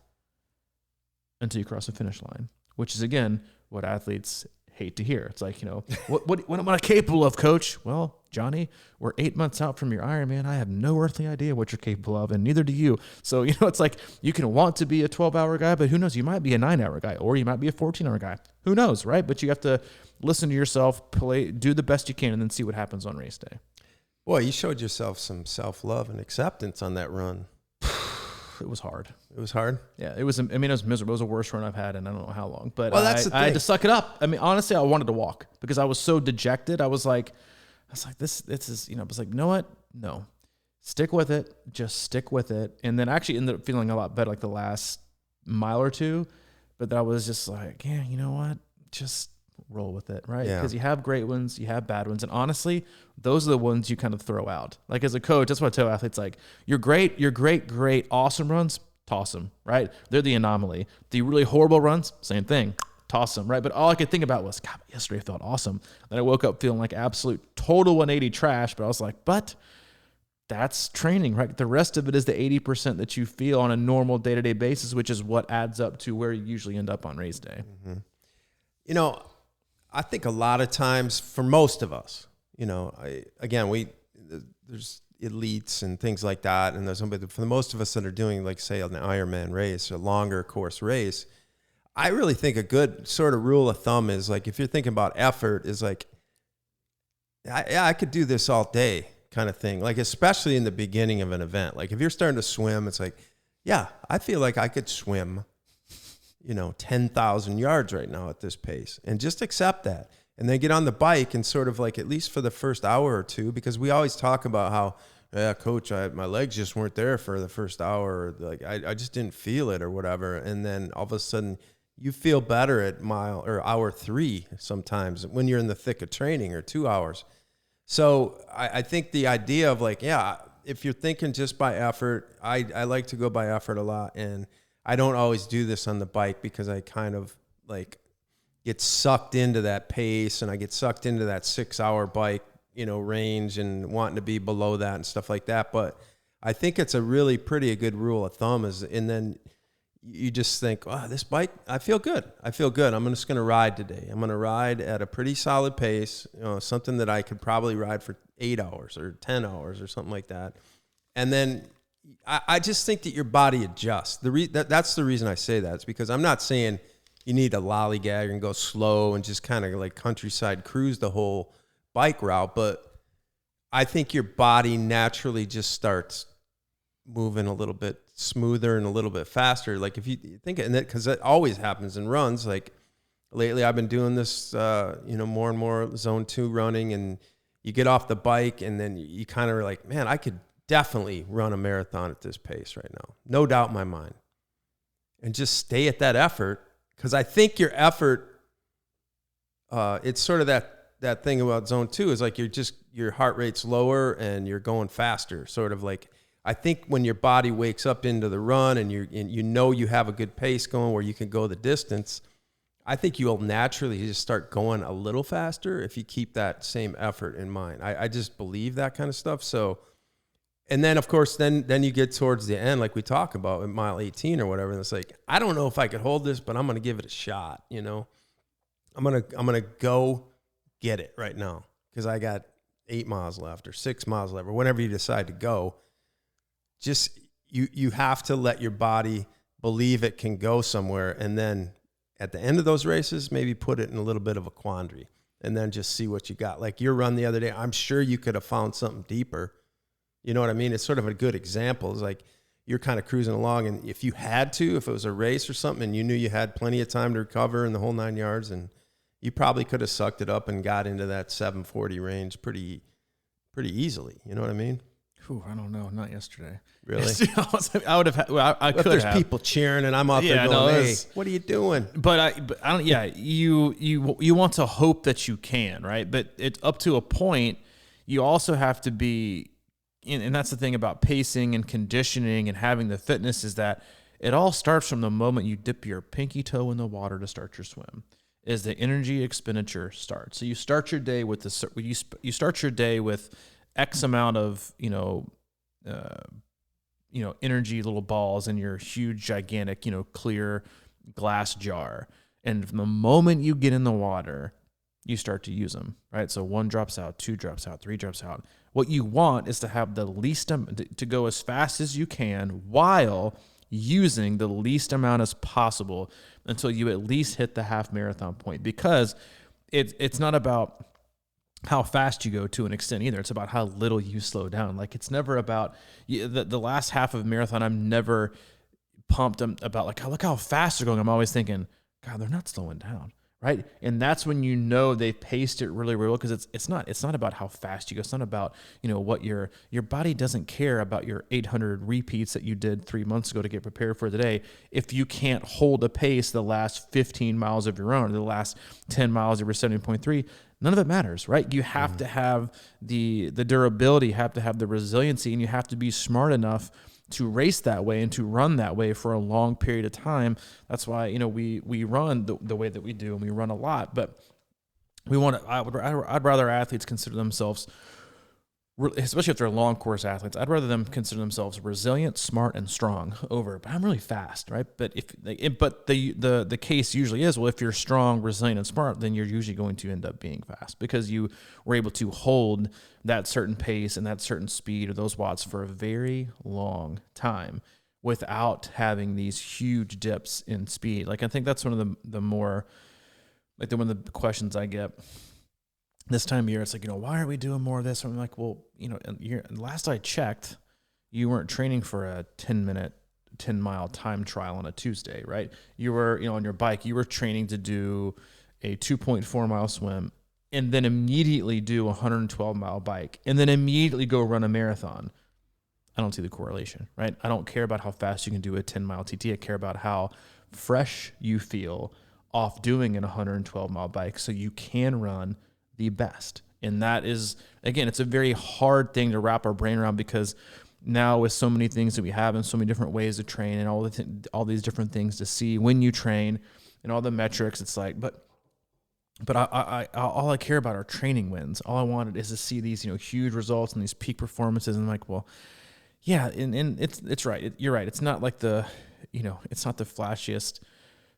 [SPEAKER 2] until you cross the finish line, which is, again, what athletes hate to hear. It's like, what am I capable of, coach? Well, Johnny, we're 8 months out from your Ironman. I have no earthly idea what you're capable of, and neither do you. So, it's like you can want to be a 12-hour guy, but who knows? You might be a 9-hour guy, or you might be a 14-hour guy. Who knows, right? But you have to listen to yourself, do the best you can, and then see what happens on race day.
[SPEAKER 1] Boy, you showed yourself some self-love and acceptance on that run.
[SPEAKER 2] It was hard.
[SPEAKER 1] It was hard?
[SPEAKER 2] Yeah, it was miserable. It was the worst run I've had in I don't know how long. But
[SPEAKER 1] well, that's the thing.
[SPEAKER 2] I had to suck it up. I mean, honestly, I wanted to walk because I was so dejected. I was like, this is, I was like, you know what? No. Stick with it. Just stick with it. And then I actually ended up feeling a lot better like the last mile or two. But then I was just like, yeah, you know what? Just roll with it, right? Because you have great ones, you have bad ones. And honestly, those are the ones you kind of throw out. Like as a coach, that's what I tell athletes, like, you're great, awesome runs, toss them, right? They're the anomaly. The really horrible runs, same thing, toss them, right? But all I could think about was, God, yesterday I felt awesome. Then I woke up feeling like absolute total 180 trash, but I was like, but that's training, right? The rest of it is the 80% that you feel on a normal day-to-day basis, which is what adds up to where you usually end up on race day.
[SPEAKER 1] Mm-hmm. I think a lot of times for most of us, there's elites and things like that. And for the most of us that are doing, like, say, an Ironman race, a longer course race, I really think a good sort of rule of thumb is, like, if you're thinking about effort, is like, I could do this all day kind of thing. Like, especially in the beginning of an event. Like, if you're starting to swim, it's like, yeah, I feel like I could swim 10,000 yards right now at this pace, and just accept that. And then get on the bike and sort of, like, at least for the first hour or two, because we always talk about how, yeah, coach, my legs just weren't there for the first hour. Or, like, I just didn't feel it or whatever. And then all of a sudden you feel better at mile or hour 3 sometimes when you're in the thick of training, or 2 hours. So I think the idea of, like, yeah, if you're thinking just by effort, I like to go by effort a lot. And I don't always do this on the bike because I kind of, like, get sucked into that pace, and I get sucked into that 6-hour bike, range, and wanting to be below that and stuff like that. But I think it's a really pretty good rule of thumb and then you just think, wow, this bike, I feel good. I'm just going to ride today. I'm going to ride at a pretty solid pace, something that I could probably ride for 8 hours or 10 hours or something like that. And then I just think that your body adjusts. That's the reason I say that. It's because I'm not saying you need to lollygag and go slow and just kind of like countryside cruise the whole bike route, but I think your body naturally just starts moving a little bit smoother and a little bit faster. Like if you think, and that, because it always happens in runs. Like lately I've been doing this, more and more zone 2 running, and you get off the bike and then you kind of are like, man, I could definitely run a marathon at this pace right now. No doubt in my mind. And just stay at that effort. Because I think your effort, it's sort of that thing about zone 2 is like your heart rate's lower and you're going faster. Sort of like, I think when your body wakes up into the run and you have a good pace going where you can go the distance, I think you'll naturally just start going a little faster if you keep that same effort in mind. I just believe that kind of stuff. So, and then of course, then you get towards the end, like we talk about at mile 18 or whatever. And it's like, I don't know if I could hold this, but I'm going to give it a shot. I'm going to go get it right now. Cause I got 8 miles left or 6 miles left or whenever you decide to go. Just, you have to let your body believe it can go somewhere. And then at the end of those races, maybe put it in a little bit of a quandary and then just see what you got. Like your run the other day, I'm sure you could have found something deeper. You know what I mean? It's sort of a good example. It's like you're kind of cruising along, and if you had to, if it was a race or something and you knew you had plenty of time to recover in the whole 9 yards, and you probably could have sucked it up and got into that 740 range pretty easily. You know what I mean?
[SPEAKER 2] Whew, I don't know. Not yesterday.
[SPEAKER 1] Really?
[SPEAKER 2] I would have. Well, I could have.
[SPEAKER 1] There's people cheering, and I'm out there going, "Hey, what are you doing?"
[SPEAKER 2] But I don't. Yeah, you want to hope that you can, right? But it's up to a point. You also have to be, and that's the thing about pacing and conditioning and having the fitness, is that it all starts from the moment you dip your pinky toe in the water to start your swim. Is the energy expenditure starts. So you start your day with you start your day with X amount of energy little balls in your huge gigantic clear glass jar, and from the moment you get in the water, you start to use them, right? So 1 drops out, 2 drops out, 3 drops out. What you want is to have the least to go as fast as you can while using the least amount as possible until you at least hit the half marathon point, because it's not about how fast you go to an extent either. It's about how little you slow down. Like it's never about the last half of a marathon. I'm never pumped about like, look how fast they're going. I'm always thinking, God, they're not slowing down. Right. And that's when they paced it really, really well, because it's not about how fast you go. It's not about, what your body doesn't care about your 800 repeats that you did 3 months ago to get prepared for the day. If you can't hold a pace the last 15 miles of your run or the last 10 miles of your 70.3, none of it matters, right? You have to have the durability, you have to have the resiliency, and you have to be smart enough to race that way and to run that way for a long period of time. That's why, we run the way that we do, and we run a lot, but I'd rather athletes consider themselves, especially if they're long course athletes, I'd rather them consider themselves resilient, smart, and strong but I'm really fast, right? But the case usually is, well, if you're strong, resilient, and smart, then you're usually going to end up being fast because you were able to hold that certain pace and that certain speed or those watts for a very long time without having these huge dips in speed. Like I think that's one of the more, like one of the questions I get this time of year. It's like, why are we doing more of this? And I'm like, well, last I checked, you weren't training for a 10-mile time trial on a Tuesday, right? You were, on your bike, you were training to do a 2.4 mile swim and then immediately do a 112-mile bike and then immediately go run a marathon. I don't see the correlation, right? I don't care about how fast you can do a 10-mile TT. I care about how fresh you feel off doing an 112-mile bike so you can run the best. And that is, again, it's a very hard thing to wrap our brain around, because now with so many things that we have and so many different ways to train and all these different things to see when you train and all the metrics, it's like, but I all I care about are training wins. All I wanted is to see these, huge results and these peak performances. And I'm like, well, yeah. And it's right. You're right. It's not like it's not the flashiest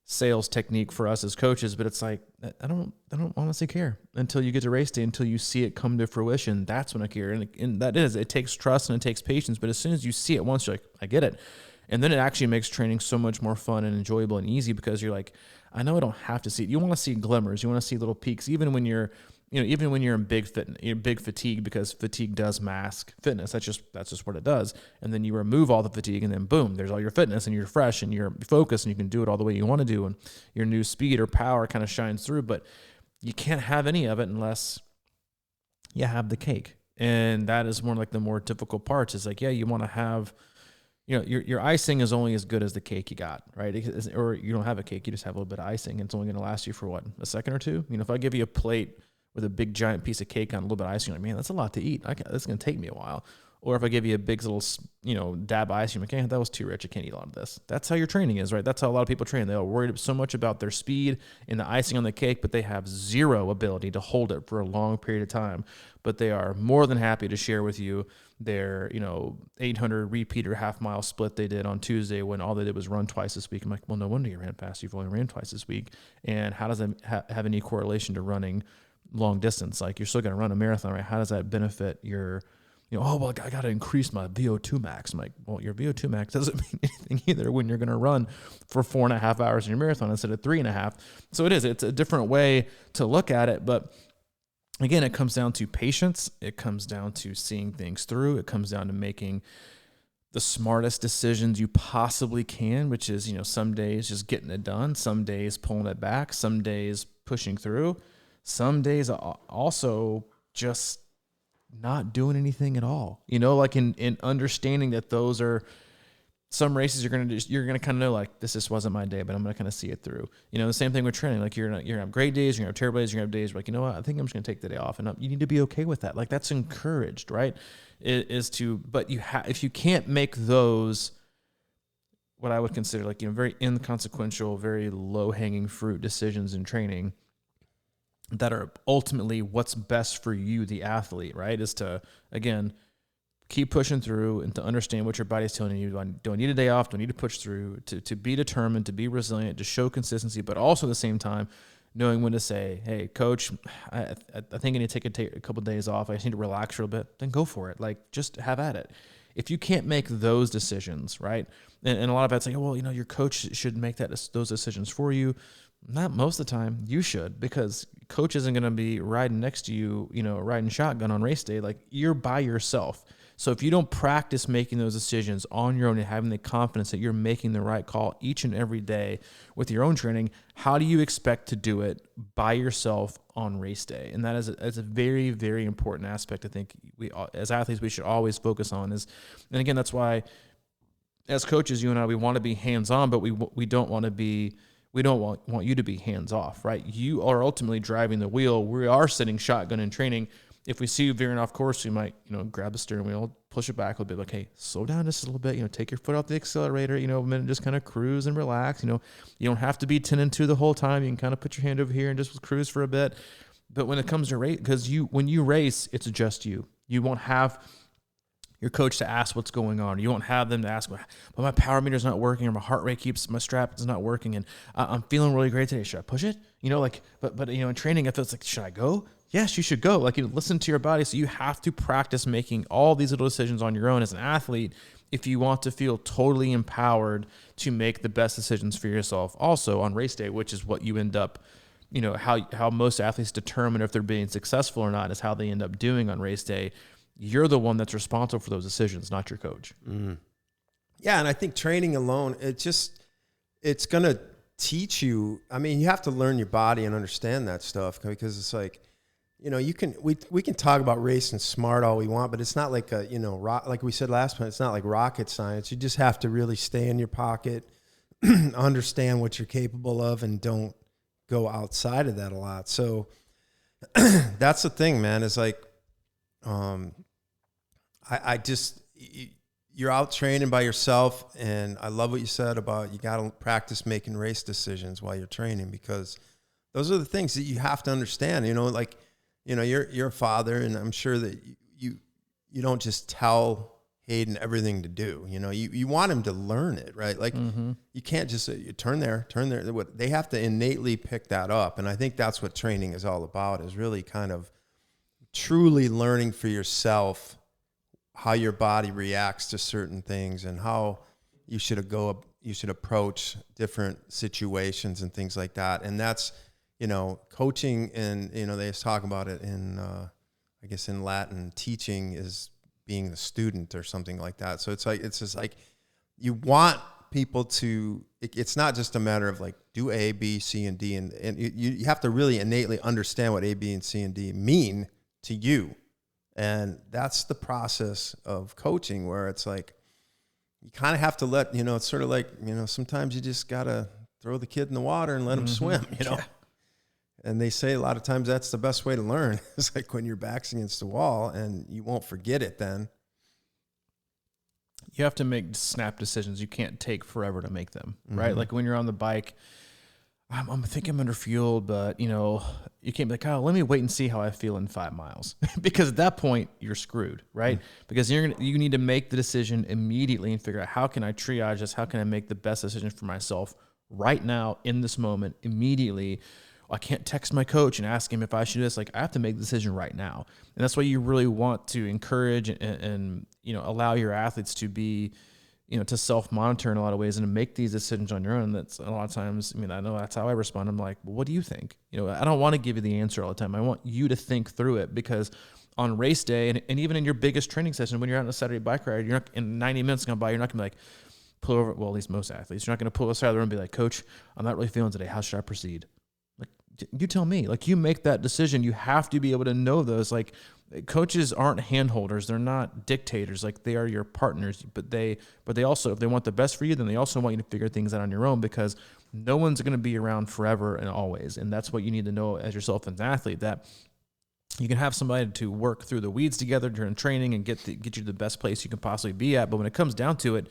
[SPEAKER 2] sales technique for us as coaches, but it's like, I don't honestly care until you get to race day, until you see it come to fruition. That's when I care. And it takes trust and it takes patience. But as soon as you see it once, you're like, I get it. And then it actually makes training so much more fun and enjoyable and easy, because you're like, I know I don't have to see it. You want to see glimmers. You want to see little peaks, even when you're even when you're in big fatigue, because fatigue does mask fitness. That's just what it does. And then you remove all the fatigue, and then boom, there's all your fitness, and you're fresh, and you're focused, and you can do it all the way you want to do, and your new speed or power kind of shines through. But you can't have any of it unless you have the cake. And that is more like the more difficult parts. Is like, yeah, you want to have, your icing is only as good as the cake you got, right? Or you don't have a cake, you just have a little bit of icing. And it's only going to last you for what, a second or two? If I give you a plate with a big giant piece of cake on a little bit of icing, you're like, man, that's a lot to eat. That's going to take me a while. Or if I give you a big little, dab of icing, you're like, hey, that was too rich. I can't eat a lot of this. That's how your training is, right? That's how a lot of people train. They're worried so much about their speed and the icing on the cake, but they have zero ability to hold it for a long period of time. But they are more than happy to share with you their, 800 repeater half-mile split they did on Tuesday when all they did was run twice this week. I'm like, well, no wonder you ran fast. You've only ran twice this week. And how does that have any correlation to running long distance? Like, you're still going to run a marathon, right? How does that benefit your I got to increase my VO2 max. I'm like, well, your VO2 max doesn't mean anything either when you're going to run for 4.5 hours in your marathon instead of 3.5. So it's a different way to look at it. But again, it comes down to patience. It comes down to seeing things through. It comes down to making the smartest decisions you possibly can, which is, some days just getting it done, some days pulling it back, some days pushing through, some days also just not doing anything at all, like in understanding that those are some races you're going to kind of know, like, this just wasn't my day, but I'm going to kind of see it through. The same thing with training. Like, you're going to have great days, you're going to have terrible days, you're going to have days where, like, you know what, I think I'm just going to take the day off, and you need to be okay with that. Like, that's encouraged, right? But if you can't make those, what I would consider like, very inconsequential, very low hanging fruit decisions in training, that are ultimately what's best for you, the athlete, right? Is to, again, keep pushing through and to understand what your body's telling you. Do I need a day off? Do I need to push through? To be determined, to be resilient, to show consistency, but also at the same time, knowing when to say, hey, coach, I think I need to take a couple of days off. I just need to relax for a bit. Then go for it. Like, just have at it. If you can't make those decisions, right? And a lot of it's like, well, your coach should make those decisions for you. Not most of the time. You should, because coach isn't going to be riding next to you, riding shotgun on race day. Like, you're by yourself. So if you don't practice making those decisions on your own and having the confidence that you're making the right call each and every day with your own training, how do you expect to do it by yourself on race day? And that is a very, very important aspect. I think we, as athletes, we should always focus on and again, that's why as coaches, you and I, we want to be hands-on, but we don't want you to be hands-off, right? You are ultimately driving the wheel. We are sitting shotgun in training. If we see you veering off course, we might, grab the steering wheel, push it back a little bit, like, hey, slow down just a little bit, take your foot off the accelerator, a minute, just kind of cruise and relax. You don't have to be 10-2 the whole time. You can kind of put your hand over here and just cruise for a bit. But when it comes to race, because when you race, it's just you. You won't have your coach to ask what's going on. You won't have them to ask, well, my power meter's not working, or my heart rate my strap is not working, and I'm feeling really great today. Should I push it? But in training, if it's like, should I go? Yes, you should go. Like, listen to your body. So you have to practice making all these little decisions on your own as an athlete if you want to feel totally empowered to make the best decisions for yourself. Also on race day, which is what you end up, how most athletes determine if they're being successful or not, is how they end up doing on race day. You're the one that's responsible for those decisions, not your coach.
[SPEAKER 1] Mm. Yeah, and I think training alone, it's going to teach you. I mean, you have to learn your body and understand that stuff, because it's like, we can talk about racing smart all we want, but it's not like like we said last time, it's not like rocket science. You just have to really stay in your pocket, understand what you're capable of, and don't go outside of that a lot. So that's the thing, man, is like, you're out training by yourself, and I love what you said about you got to practice making race decisions while you're training, because those are the things that you have to understand. You're a father, and I'm sure that you don't just tell Hayden everything to do. You want him to learn it, right? Like, you can't just say, turn there. They have to innately pick that up, and I think that's what training is all about, is really kind of truly learning for yourself how your body reacts to certain things and how you should approach different situations and things like that. And that's, coaching and, they talk about it in, I guess in Latin, teaching is being the student or something like that. So it's just like you want people to, it's not just a matter of like do A, B, C, and D. And you have to really innately understand what A, B, and C, and D mean to you. And that's the process of coaching where it's like, you kind of have to let, it's sort of like, sometimes you just got to throw the kid in the water and let him swim,
[SPEAKER 2] Yeah.
[SPEAKER 1] And they say a lot of times that's the best way to learn. It's like when your back's against the wall and you won't forget it then.
[SPEAKER 2] You have to make snap decisions. You can't take forever to make them, right? Like when you're on the bike, I think I'm underfueled, but you can't be like, oh, let me wait and see how I feel in 5 miles. Because at that point you're screwed, right? Because you need to make the decision immediately and figure out how can I triage this? How can I make the best decision for myself right now in this moment immediately? I can't text my coach and ask him if I should do this. Like I have to make the decision right now. And that's why you really want to encourage and allow your athletes to be, to self-monitor in a lot of ways and to make these decisions on your own. That's a lot of times, I know that's how I respond. I'm like, well, what do you think? I don't want to give you the answer all the time. I want you to think through it, because on race day and even in your biggest training session, when you're out on a Saturday bike ride, you're not in 90 minutes gone by, you're not gonna be like, pull over. Well, at least most athletes, you're not going to pull aside the room and be like, coach, I'm not really feeling today. How should I proceed? Like, you tell me. Like, you make that decision. You have to be able to know those. Like, coaches aren't handholders. They're not dictators. Like, they are your partners. But they also, if they want the best for you, then they also want you to figure things out on your own, because no one's going to be around forever and always. And that's what you need to know as yourself as an athlete, that you can have somebody to work through the weeds together during training and get you to the best place you can possibly be at. But when it comes down to it,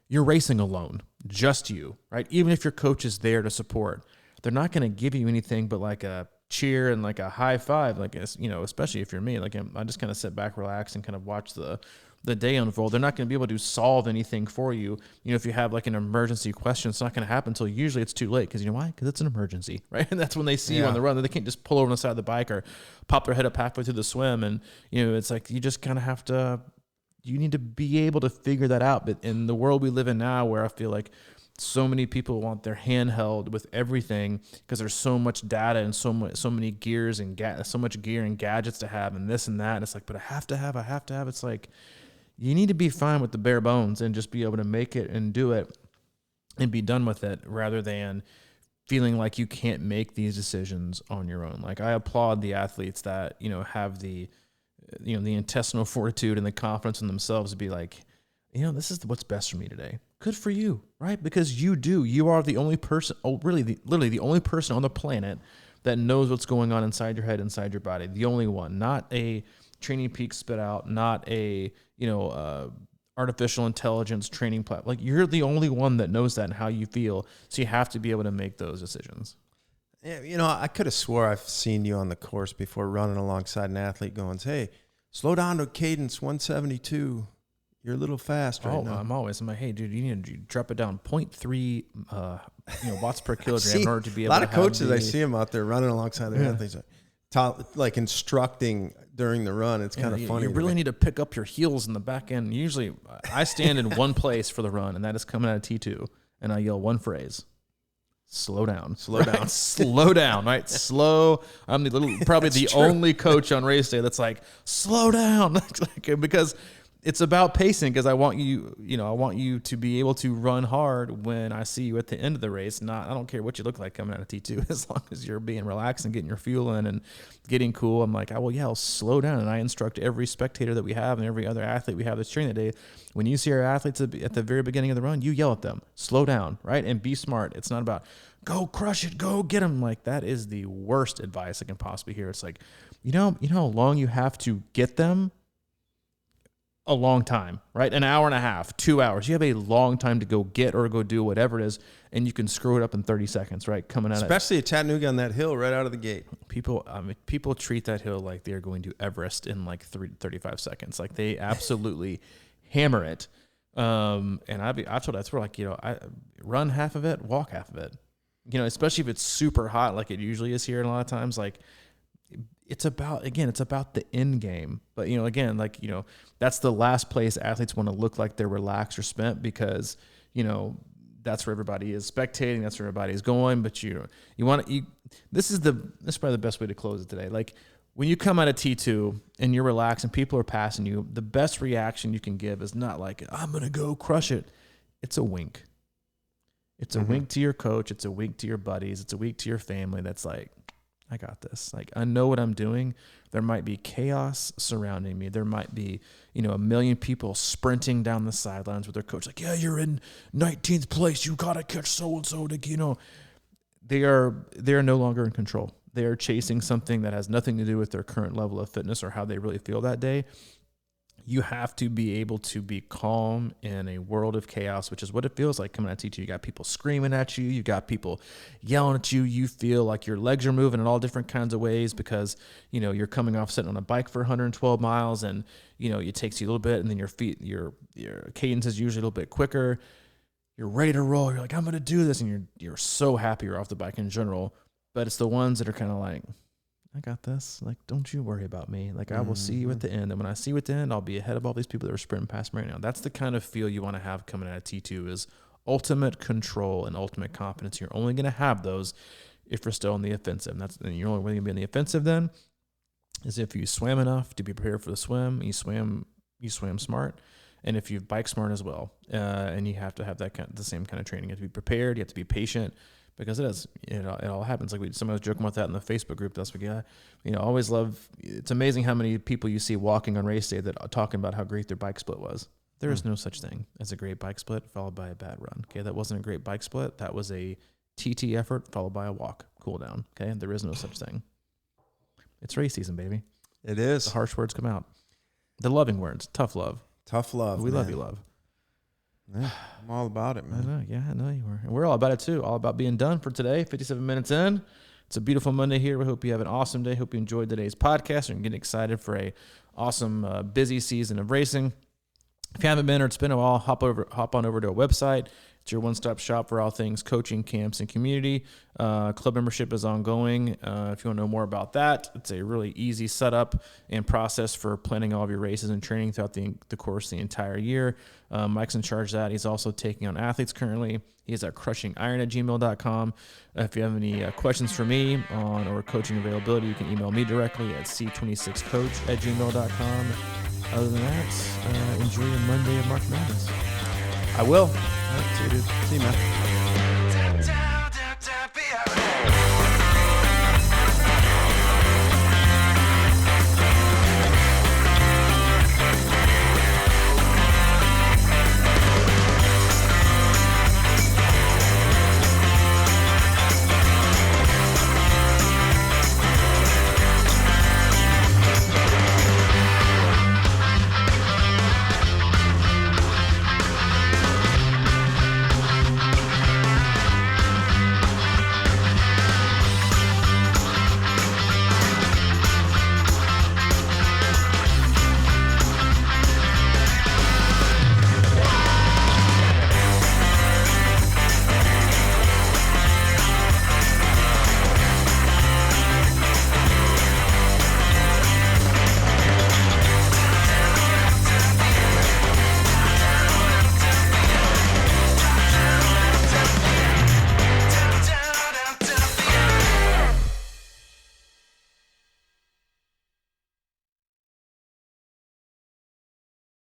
[SPEAKER 2] you're racing alone, just you, right? Even if your coach is there to support, they're not going to give you anything but like a cheer and like a high five, like, especially if you're me. Like, I just kind of sit back, relax, and kind of watch the day unfold. They're not going to be able to solve anything for you. If you have like an emergency question, it's not going to happen until usually it's too late. Because why? Because it's an emergency, right? And that's when they see you on the run. They can't just pull over on the side of the bike or pop their head up halfway through the swim. And, it's like you just kind of have to, you need to be able to figure that out. But in the world we live in now, where I feel like so many people want their hand held with everything, because there's so much data and so many gears and so much gear and gadgets to have and this and that. And it's like, but I have to have. It's like, you need to be fine with the bare bones and just be able to make it and do it and be done with it, rather than feeling like you can't make these decisions on your own. Like, I applaud the athletes that, have the intestinal fortitude and the confidence in themselves to be like, this is what's best for me today. Good for you, right? Because you are the only person, literally the only person on the planet that knows what's going on inside your head, inside your body. The only one, not a Training Peaks spit out, not a, artificial intelligence training platform. Like, you're the only one that knows that and how you feel. So you have to be able to make those decisions.
[SPEAKER 1] Yeah, I could have swore I've seen you on the course before, running alongside an athlete going, hey, slow down to cadence 172. You're a little fast right now.
[SPEAKER 2] I'm like, hey, dude, you need to drop it down 0.3 watts per kilogram in order to be able to have
[SPEAKER 1] a lot of coaches, I see them out there running alongside their athletes, like instructing during the run. It's kind of funny.
[SPEAKER 2] You really need to pick up your heels in the back end. Usually I stand in one place for the run, and that is coming out of T2, and I yell one phrase: slow down.
[SPEAKER 1] Slow down.
[SPEAKER 2] Slow down, right? Slow. I'm probably the only coach on race day that's like, slow down. Because it's about pacing, because I want you to be able to run hard when I see you at the end of the race. I don't care what you look like coming out of T2, as long as you're being relaxed and getting your fuel in and getting cool. I'm like, I'll slow down. And I instruct every spectator that we have and every other athlete we have that's training that day. When you see our athletes at the very beginning of the run, you yell at them, slow down, right? And be smart. It's not about go crush it, go get them. Like, that is the worst advice I can possibly hear. It's like, you know how long you have to get them? A long time, right? An hour and a half, 2 hours. You have a long time to go get or go do whatever it is, and you can screw it up in 30 seconds, right? Coming out,
[SPEAKER 1] especially at Chattanooga on that hill right out of the gate.
[SPEAKER 2] People treat that hill like they're going to Everest in like 35 seconds. Like, they absolutely hammer it. And I've told that's where, like, I run half of it, walk half of it. Especially if it's super hot, like it usually is here. And a lot of times, like, it's about the end game. But, that's the last place athletes want to look like they're relaxed or spent, because, that's where everybody is spectating. That's where everybody is going. But this is probably the best way to close it today. Like when you come out of T2 and you're relaxed and people are passing you, the best reaction you can give is not like, I'm going to go crush it. It's a wink. It's a wink to your coach. It's a wink to your buddies. It's a wink to your family. That's like, I got this. Like, I know what I'm doing. There might be chaos surrounding me. There might be, a million people sprinting down the sidelines with their coach. Like, yeah, you're in 19th place. You got to catch so-and-so to, they are no longer in control. They are chasing something that has nothing to do with their current level of fitness or how they really feel that day. You have to be able to be calm in a world of chaos, which is what it feels like coming out of T2. You got people screaming at you. You got people yelling at you. You feel like your legs are moving in all different kinds of ways because, you're coming off sitting on a bike for 112 miles and, it takes you a little bit and then your feet, your cadence is usually a little bit quicker. You're ready to roll. You're like, I'm going to do this. And you're so happy you're off the bike in general. But it's the ones that are kind of like, I got this. Like, don't you worry about me. Like, I will see you at the end. And when I see you at the end, I'll be ahead of all these people that are sprinting past me right now. That's the kind of feel you want to have coming out of T2 is ultimate control and ultimate confidence. You're only going to have those if you're still on the offensive. And you're only going to be on the offensive then is if you swam enough to be prepared for the swim. You swam smart. And if you bike smart as well. And you have to have the same kind of training. You have to be prepared. You have to be patient. Because it all happens. Like somebody was joking about that in the Facebook group. That's what always love. It's amazing how many people you see walking on race day that are talking about how great their bike split was. There is no such thing as a great bike split followed by a bad run. Okay, that wasn't a great bike split. That was a TT effort followed by a walk, cool down. Okay, there is no such thing. It's race season, baby.
[SPEAKER 1] It is.
[SPEAKER 2] The harsh words come out. The loving words, tough love.
[SPEAKER 1] Tough love.
[SPEAKER 2] We love you, love.
[SPEAKER 1] Yeah, I'm all about it, man.
[SPEAKER 2] I know you were. And we're all about it too. All about being done for today. 57 minutes in. It's a beautiful Monday here. We hope you have an awesome day. Hope you enjoyed today's podcast and getting excited for a awesome, busy season of racing. If you haven't been or it's been a while, hop on over to our website. It's your one-stop shop for all things coaching, camps, and community. Club membership is ongoing. If you want to know more about that, it's a really easy setup and process for planning all of your races and training throughout the course the entire year. Mike's in charge of that. He's also taking on athletes currently. He's at crushingiron@gmail.com. If you have any questions for me or coaching availability, you can email me directly at c26coach@gmail.com. Other than that, enjoy your Monday of March Madness.
[SPEAKER 1] I will.
[SPEAKER 2] All right, see you, dude.
[SPEAKER 1] See you, man.